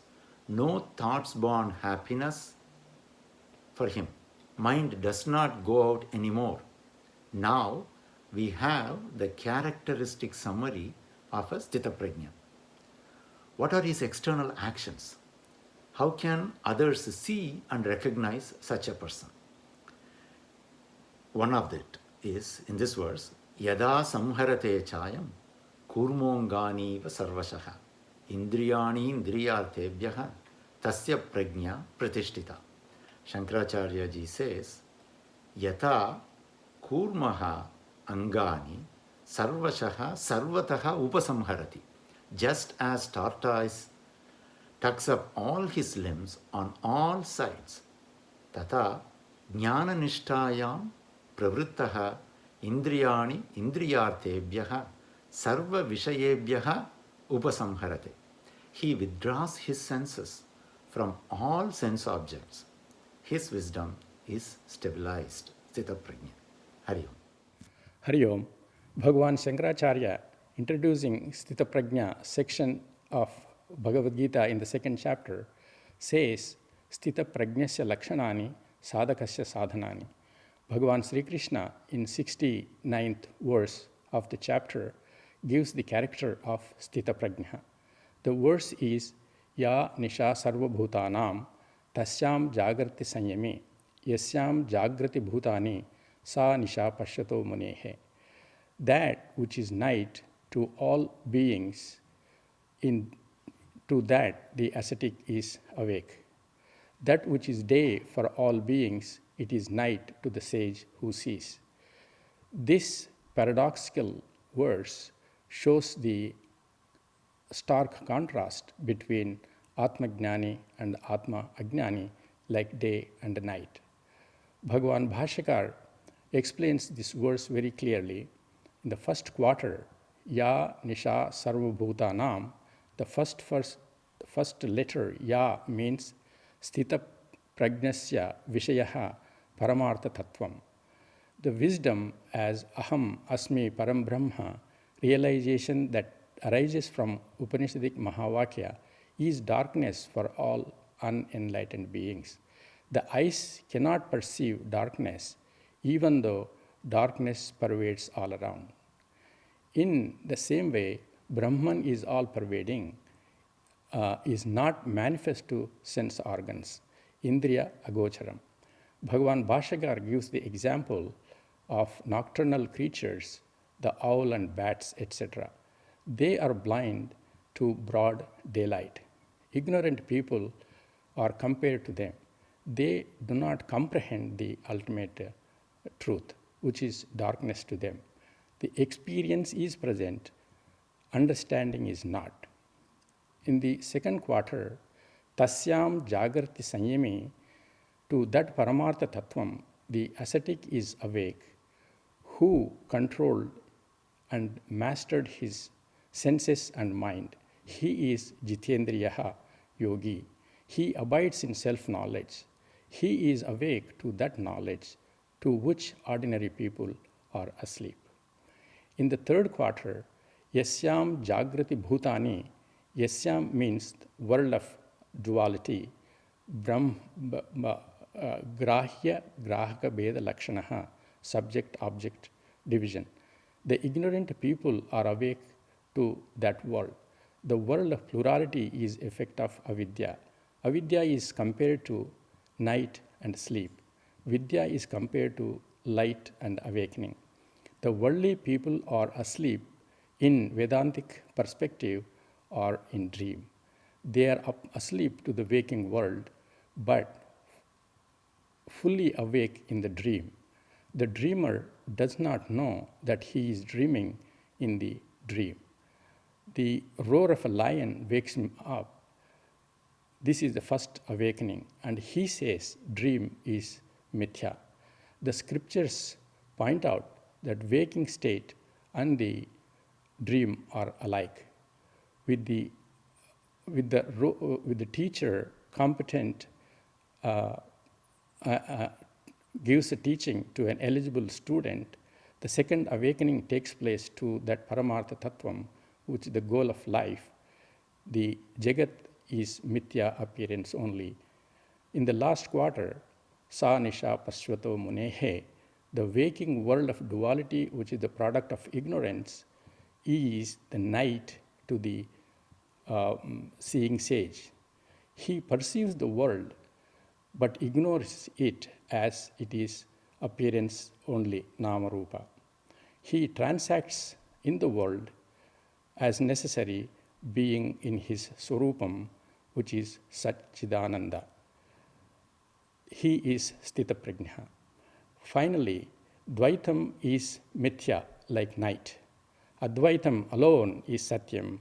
No thoughts born happiness for him. Mind does not go out anymore. Now we have the characteristic summary of a Stita Prajna. What are his external actions? How can others see and recognize such a person? One of it is in this verse, Yada samharate chayam kurmongani va sarvashaha indriyani indriyartebhyaha tasya prajna pratishtita. Shankaracharya ji says, Yata kurmaha angani sarvashaha sarvataha upasamharati. Just as tortoise tucks up all his limbs on all sides, tata jnana nishtayam pravrittaha indriyani indriyartebhyaha sarva vishayebhyaha upasamharate. He withdraws his senses from all sense objects. His wisdom is stabilized. Stita prajna. Hari Om. Hari Om. Bhagavan Shankaracharya introducing Sthita Prajna section of Bhagavad Gita in the second chapter says, Sthita Prajnasya Lakshanani Sadhakasya Sadhanani. Bhagavan Sri Krishna in 69th verse of the chapter gives the character of Sthita Prajna. The verse is Ya Nisha Sarva Bhutanam Tasyam Jagrati Sanyami Yasyam Jagrati Bhutani Sa Nisha Pashyato Munehe. That which is night to all beings, to that the ascetic is awake. That which is day for all beings, it is night to the sage who sees. This paradoxical verse shows the stark contrast between Atma Gnani and Atma Ajnani, like day and night. Bhagavan Bhashyakar explains this verse very clearly. In the first quarter, Ya Nisha Sarva Bhutanam, the first letter Ya means Sthita Prajnasya Vishayaha Paramartha Tattvam. The wisdom as Aham Asmi Param Brahma, realization that arises from Upanishadic Mahavakya, is darkness for all unenlightened beings. The eyes cannot perceive darkness, even though darkness pervades all around. In the same way, Brahman is all pervading, is not manifest to sense organs, Indriya Agocharam. Bhagavan Bhashyakar gives the example of nocturnal creatures, the owl and bats, etc. They are blind to broad daylight. Ignorant people are compared to them. They do not comprehend the ultimate truth, which is darkness to them. The experience is present, understanding is not. In the second quarter, Tasyam Jagrati Sanyami, to that Paramartha Tattvam, the ascetic is awake, who controlled and mastered his senses and mind. He is Jitendriyaha Yogi. He abides in self-knowledge. He is awake to that knowledge to which ordinary people are asleep. In the third quarter, Yasyam Jagrati Bhutani, Yasyam means world of duality, Grahya Grahaka Beda Lakshanaha, subject-object division. The ignorant people are awake to that world. The world of plurality is effect of avidya. Avidya is compared to night and sleep. Vidya is compared to light and awakening. The worldly people are asleep in Vedantic perspective or in dream. They are asleep to the waking world, but fully awake in the dream. The dreamer does not know that he is dreaming in the dream. The roar of a lion wakes him up. This is the first awakening, and he says dream is mithya. The scriptures point out that waking state and the dream are alike. With the teacher competent gives a teaching to an eligible student, the second awakening takes place to that Paramartha Tattvam, which is the goal of life. The Jagat is mithya appearance only. In the last quarter, Sa Nisha Pashyato Munehe, the waking world of duality, which is the product of ignorance, is the night to the seeing sage. He perceives the world, but ignores it as it is appearance only, nama rupa. He transacts in the world as necessary, being in his Swarupam, which is Satchidananda. He is Sthita Prajna. Finally, Dvaitam is mithya, like night. Advaitam alone is Satyam,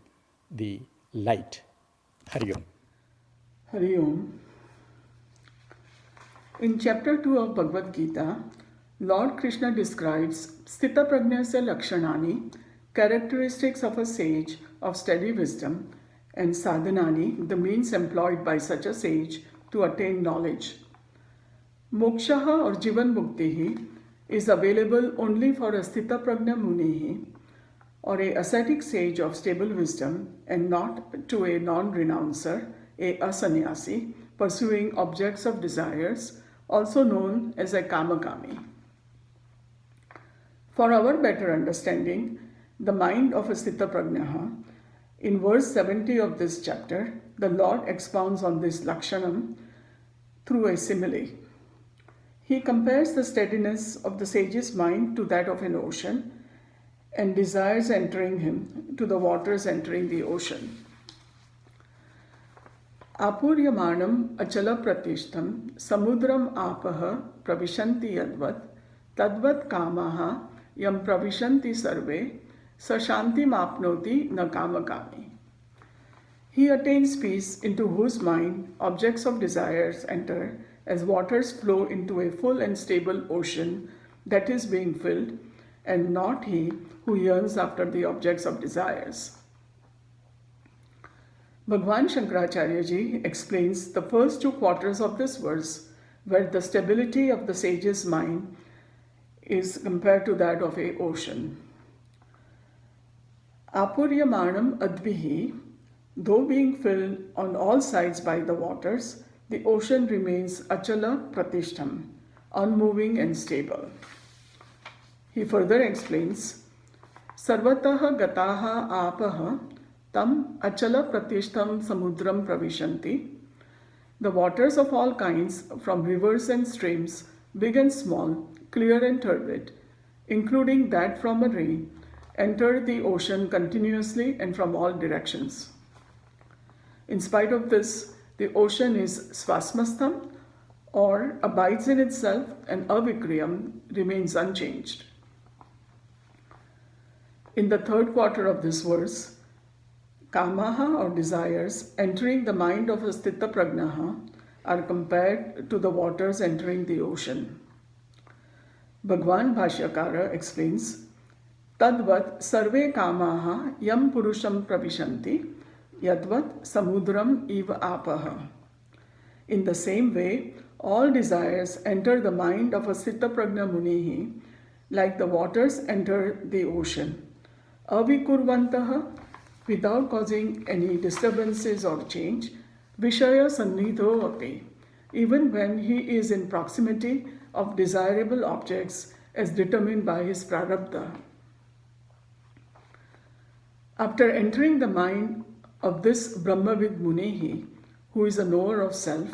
the light. Hari Om. Hari Om. In chapter 2 of Bhagavad Gita, Lord Krishna describes Sthita Prajnasya Lakshanani, characteristics of a sage of steady wisdom, and Sadhanani, the means employed by such a sage to attain knowledge. Mokshaha or Jivan Muktihi is available only for a Sthita Prajna Munihi, or a ascetic sage of stable wisdom, and not to a non-renouncer, a asannyasi, pursuing objects of desires, also known as a kamakami. For our better understanding, the mind of a Sthita Prajnaha, in verse 70 of this chapter, the Lord expounds on this lakshanam through a simile. He compares the steadiness of the sage's mind to that of an ocean, and desires entering him to the waters entering the ocean. Apuryamanam achala pratishtam samudram apaha pravishanti yadvat tadvat kamaha yam pravishanti sarve sashanti mapnoti na kamakami. He attains peace into whose mind objects of desires enter as waters flow into a full and stable ocean that is being filled, and not he who yearns after the objects of desires. Bhagwan Shankaracharya ji explains the first two quarters of this verse, where the stability of the sage's mind is compared to that of a ocean. Apuryamanam advihi, though being filled on all sides by the waters, the ocean remains achala pratishtam, unmoving and stable. He further explains, Sarvataha gataha apaha tam achala pratishtam samudram pravishanti. The waters of all kinds, from rivers and streams, big and small, clear and turbid, including that from a rain, enter the ocean continuously and from all directions. In spite of this, the ocean is svasmastham, or abides in itself, and avikriyam remains unchanged. In the third quarter of this verse, kamaha or desires entering the mind of a sthita prajnaha are compared to the waters entering the ocean. Bhagwan Bhashyakara explains, Tadvat sarve kamaha yam purusham pravishanti yadvat samudram eva apaha. In the same way, all desires enter the mind of a Sthita Prajna Munihi like the waters enter the ocean. Avikurvantaha, without causing any disturbances or change, Vishaya Sannidho api, even when he is in proximity of desirable objects as determined by his prarabdha. After entering the mind of this Brahmavid Munihi, who is a knower of self,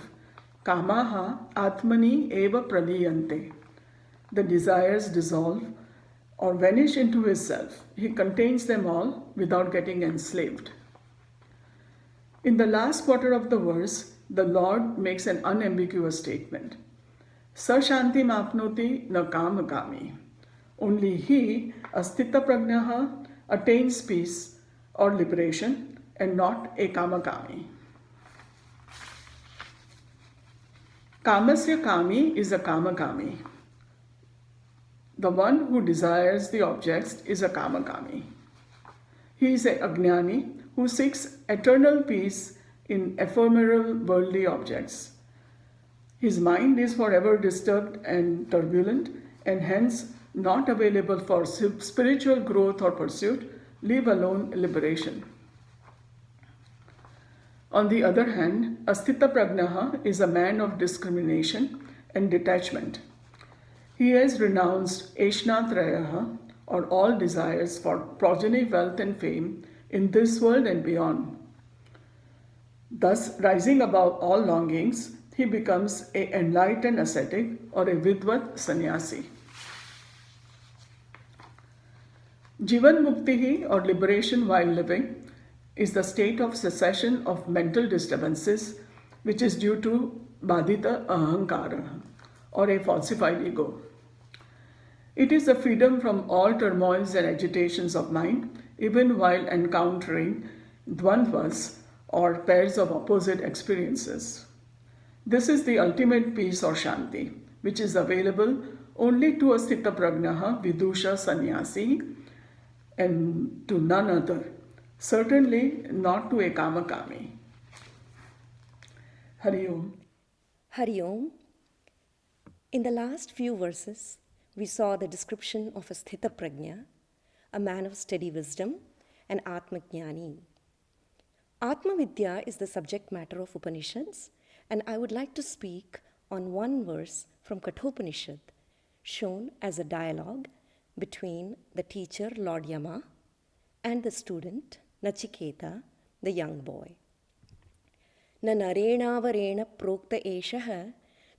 Kamaha Atmani eva praliyante. The desires dissolve or vanish into his self. He contains them all without getting enslaved. In the last quarter of the verse, the Lord makes an unambiguous statement. Sashanti mapnoti na kamakami. Only he, Asthita Prajnaha, attains peace or liberation and not a kamakami. Kamasya kami is a kamakami. The one who desires the objects is a kamakami. He is a ajnani who seeks eternal peace in ephemeral worldly objects. His mind is forever disturbed and turbulent, and hence not available for spiritual growth or pursuit, leave alone liberation. On the other hand, Asthita Prajnaha is a man of discrimination and detachment. He has renounced Eshnatrayaha, or all desires for progeny, wealth and fame in this world and beyond. Thus, rising above all longings, he becomes an enlightened ascetic or a vidvat sannyasi. Jivan Muktihi, or liberation while living, is the state of cessation of mental disturbances which is due to badita ahankara, or a falsified ego. It is the freedom from all turmoils and agitations of mind, even while encountering dvandvas, or pairs of opposite experiences. This is the ultimate peace or shanti, which is available only to a Sthita Prajnaha Vidusha Sannyasi and to none other, certainly not to a Kamakami. Hari Om. Hari Om. In the last few verses, we saw the description of a Sthita Prajna, a man of steady wisdom, an Atma Jnani. Atma Vidya is the subject matter of Upanishads, and I would like to speak on one verse from Kathopanishad, shown as a dialogue between the teacher, Lord Yama, and the student, Nachiketa, the young boy. न नरेणावरेण प्रोक्त एषः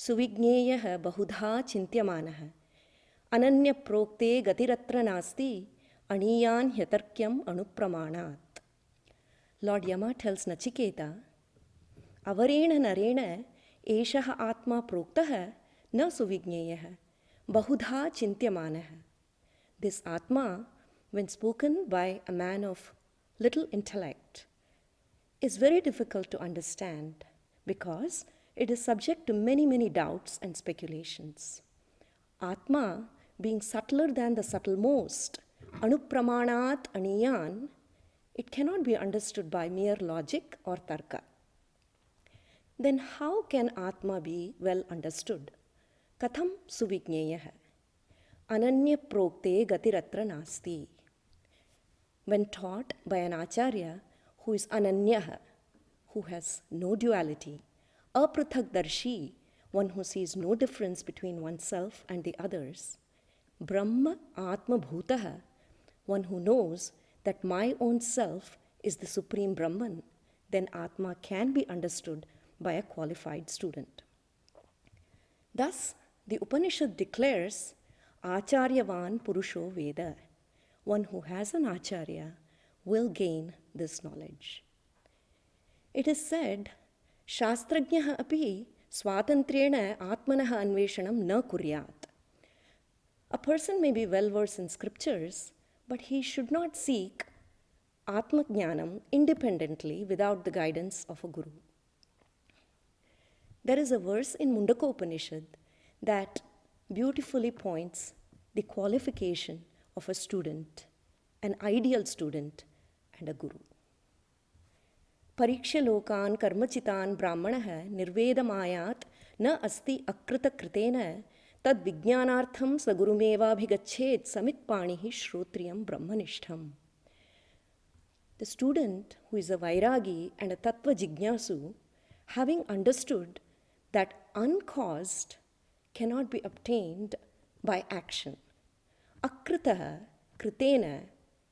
सुविज्ञेयः बहुधा चिन्त्यमानः अनन्यप्रोक्ते गतिरत्र नास्ति अणीयान् ह्यतर्क्यम् अनुप्रमाणात्. Lord Yama tells Nachiketa, अवरेण नरेण एषः आत्मा प्रोक्तः न सुविज्ञेयः बहुधा चिन्त्यमानः. This Atma, when spoken by a man of little intellect, is very difficult to understand because it is subject to many doubts and speculations. Atma, being subtler than the subtlemost, anupramanat aniyan, it cannot be understood by mere logic or tarka. Then how can Atma be well understood? Katham suvijñeyah, ananya prokte gatiratra nasti. When taught by an acharya who is ananyah, who has no duality, aprithakdarshi, one who sees no difference between oneself and the others, Brahma Atma Bhutah, one who knows that my own self is the supreme Brahman, then Atma can be understood by a qualified student. Thus, the Upanishad declares Acharyavan Purusho Veda, one who has an acharya will gain this knowledge. It is said, Shastrajnah api swatantrena atmanah anveshanam na kuryat. A person may be well versed in scriptures, but he should not seek Atma Jnanam independently without the guidance of a guru. There is a verse in Mundaka Upanishad that beautifully points the qualification of a student, an ideal student, and a guru. Pariksha lokan karmachitan brahmanah nirvedamayat na asti akrita kritena tad vijnanartham sagurumeva bhigachet samitpanihi shrotriyam brahmanishtham. The student who is a vairagi and a tattva jignasu, having understood that uncaused cannot be obtained by action, akritaha kritena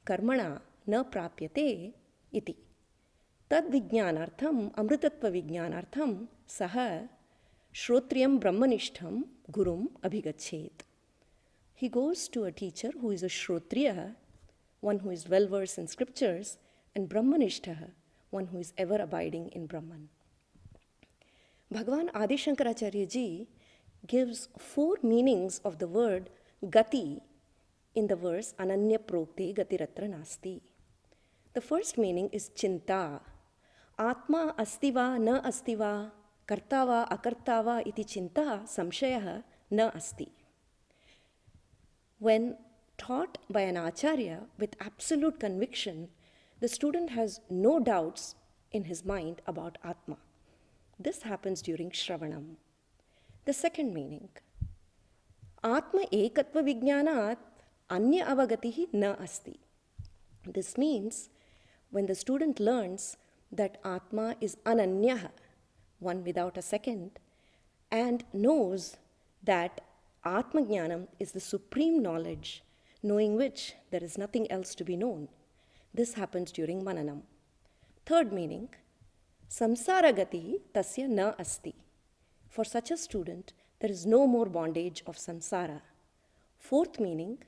karmana na prapyate iti. Tad vijnanartham amritatva vijnanartham saha shrotriyam brahmanishtham gurum abhigachet. He goes to a teacher who is a shrotriya, one who is well versed in scriptures, and brahmanishtaha, one who is ever abiding in Brahman. Bhagavan Adi Shankaracharya ji gives 4 meanings of the word gati in the verse Ananya Prokte Gatiratra Nasti. The first meaning is chinta. Atma astiva na astiva, kartava akartava iti chinta samshayah na asti. When taught by an acharya with absolute conviction, the student has no doubts in his mind about Atma. This happens during Shravanam. The second meaning, Atma ekatva vijnanat anya avagatihi na asti. This means when the student learns that Atma is ananyah, one without a second, and knows that Atma Jnanam is the supreme knowledge, knowing which there is nothing else to be known. This happens during Mananam. Third meaning, samsara gati tasya na asti. For such a student, there is no more bondage of samsara. Fourth meaning,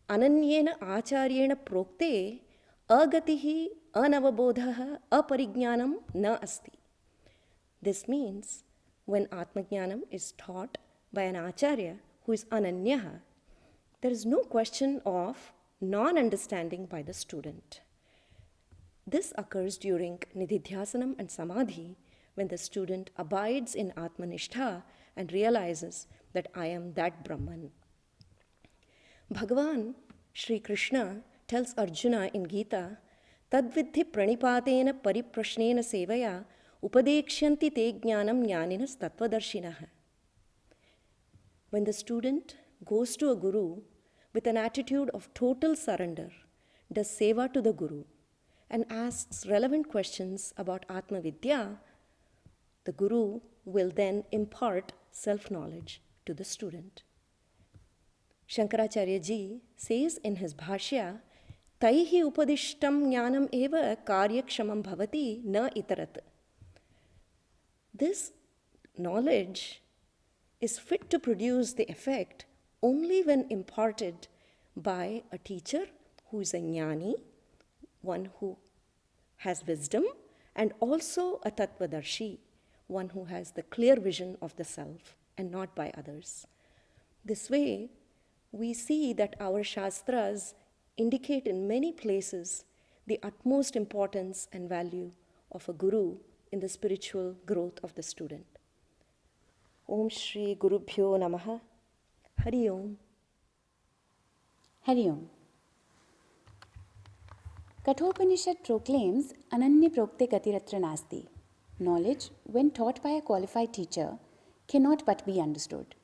ananyena acharyena prokte agatihi anavabodhaha aparijnanam na asti. This means when Atma Jnanam is taught by an acharya who is ananyaha, there is no question of non-understanding by the student. This occurs during Nididhyasanam and Samadhi, when the student abides in Atmanishtha and realizes that I am that Brahman. Bhagavan Shri Krishna tells Arjuna in Gita, Tadvidhi pranipatena pariprashnena sevaya upadekshanti te jnanam jnaninas tattvadarshinaha. When the student goes to a guru with an attitude of total surrender, does seva to the Guru and asks relevant questions about Atma Vidya, the Guru will then impart self-knowledge to the student. Shankaracharya ji says in his Bhashya, Taihi upadishtam jnanam eva karyakshamam bhavati na itarat. This knowledge is fit to produce the effect only when imparted by a teacher who is a jnani, one who has wisdom, and also a tattvadarshi, one who has the clear vision of the self and not by others. This way, we see that our Shastras indicate in many places the utmost importance and value of a guru in the spiritual growth of the student. Om Shri Gurubhyo Namaha. Hari Om. Hari Om. Kathopanishad proclaims Ananya Prokte Gatiratra Nasti. Knowledge, when taught by a qualified teacher, cannot but be understood.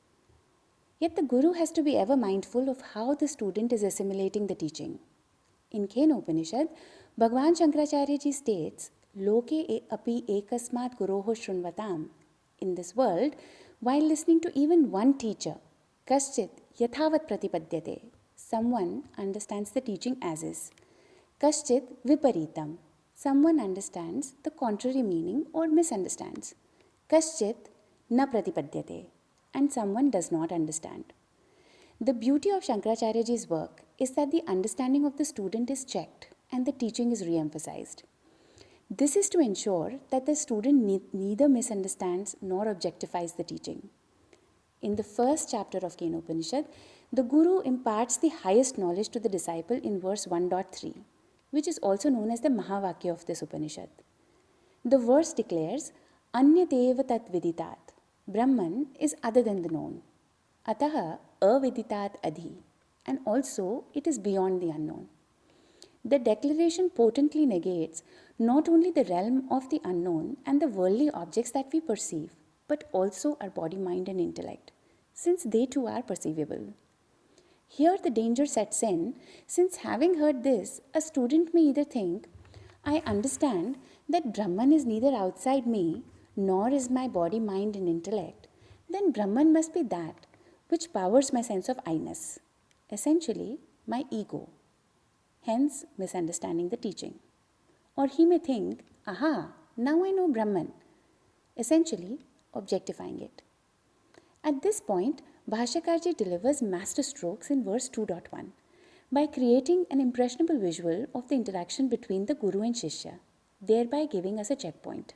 Yet the Guru has to be ever mindful of how the student is assimilating the teaching. In Kena Upanishad, Bhagavan Shankaracharya ji states, Loke api ekasmat guroho shrunvatam. In this world, while listening to even one teacher, kaschit yathavat pratipadyate. Someone understands the teaching as is. Kaschit viparitam. Someone understands the contrary meaning or misunderstands. Kaschit na pratipadyate. And someone does not understand. The beauty of Shankaracharyaji's work is that the understanding of the student is checked and the teaching is re-emphasized. This is to ensure that the student neither misunderstands nor objectifies the teaching. In the first chapter of Kena Upanishad, the Guru imparts the highest knowledge to the disciple in verse 1.3, which is also known as the Mahavakya of this Upanishad. The verse declares, Anyateva tat viditat. Brahman is other than the known. Ataha aviditat adhi. And also it is beyond the unknown. The declaration potently negates not only the realm of the unknown and the worldly objects that we perceive, but also our body, mind and intellect, since they too are perceivable. Here the danger sets in, since having heard this, a student may either think, I understand that Brahman is neither outside me, nor is my body, mind and intellect, then Brahman must be that which powers my sense of I-ness, essentially my ego, hence misunderstanding the teaching. Or he may think, aha, now I know Brahman, essentially objectifying it. At this point, Bhashyakarji delivers master strokes in verse 2.1 by creating an impressionable visual of the interaction between the Guru and Shishya, thereby giving us a checkpoint.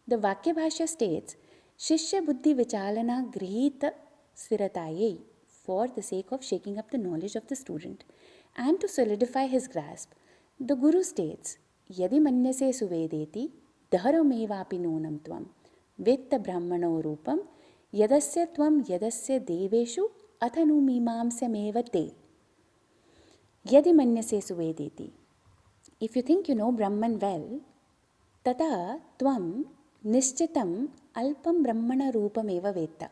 The Vakya Bhashya states, Shishya Buddhi Vichalana Grihita Svirataye, for the sake of shaking up the knowledge of the student and to solidify his grasp. The Guru states, Yadi manyase suvedeti dharomevapi nonam tvam vetta brahmano rupam yadasya tvam yadasya deveshu athanu mimamsameva te. Yadi manyase suvedeti. If you think you know Brahman well, tata tvam Nishchitam alpam brahmana rupam eva vetta.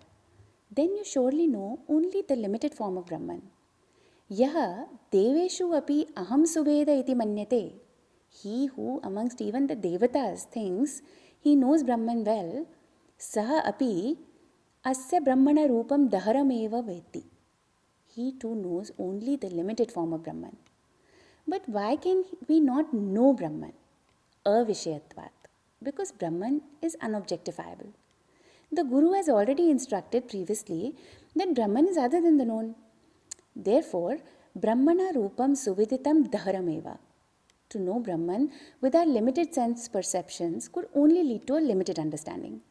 Then you surely know only the limited form of Brahman. Yaha deveshu api aham suveda iti manyate. He who amongst even the devatas thinks he knows Brahman well, saha api asya brahmana rupam daharam eva veti. He too knows only the limited form of Brahman. But why can we not know Brahman? Avishayatvat. Because Brahman is unobjectifiable. The Guru has already instructed previously that Brahman is other than the known. Therefore, Brahmana Rupam Suviditam Dharameva. To know Brahman with our limited sense perceptions could only lead to a limited understanding.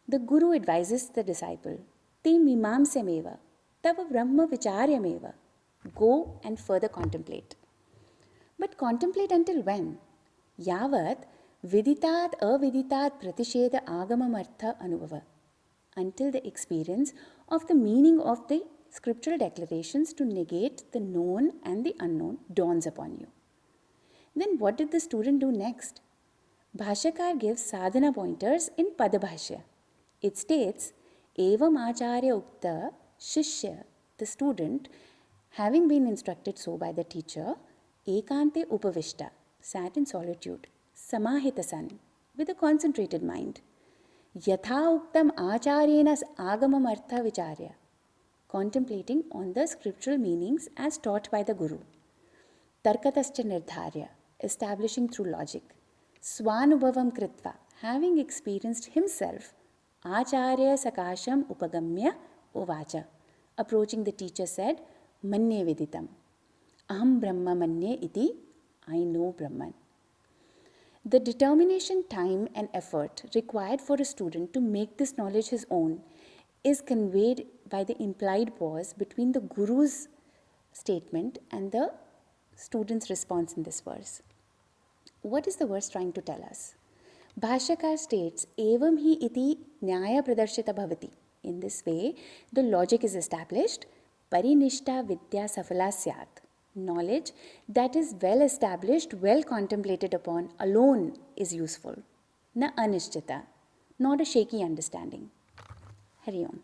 The Guru advises the disciple, Te mimamsameva, tava brahma vicharyameva. Go and further contemplate. But contemplate until when? Yavat Viditat aviditat pratisheda agamamartha anubhava. Until the experience of the meaning of the scriptural declarations to negate the known and the unknown dawns upon you. Then what did the student do next? Bhashyakar gives sadhana pointers in Padabhashya. It states, Evam acharya ukta shishya, the student, having been instructed so by the teacher, Ekante upavishta, sat in solitude, samahita san, with a concentrated mind. Yatha uktam acharyena agamam artha vicharya, contemplating on the scriptural meanings as taught by the Guru. Tarkatascha nirdharya, establishing through logic. Swanubhavam kritva, having experienced himself. Acharya sakasham upagamya uvacha, approaching the teacher said, Manye viditam. Aham Brahma manye iti, I know Brahman. The determination, time, and effort required for a student to make this knowledge his own is conveyed by the implied pause between the Guru's statement and the student's response in this verse. What is the verse trying to tell us? Bhashyakar states, Evam hi iti nyaya pradarshita bhavati. In this way, the logic is established. Parinishta vidya safala syat. Knowledge that is well established, well contemplated upon alone is useful. Na anishtita, not a shaky understanding. Hari Om.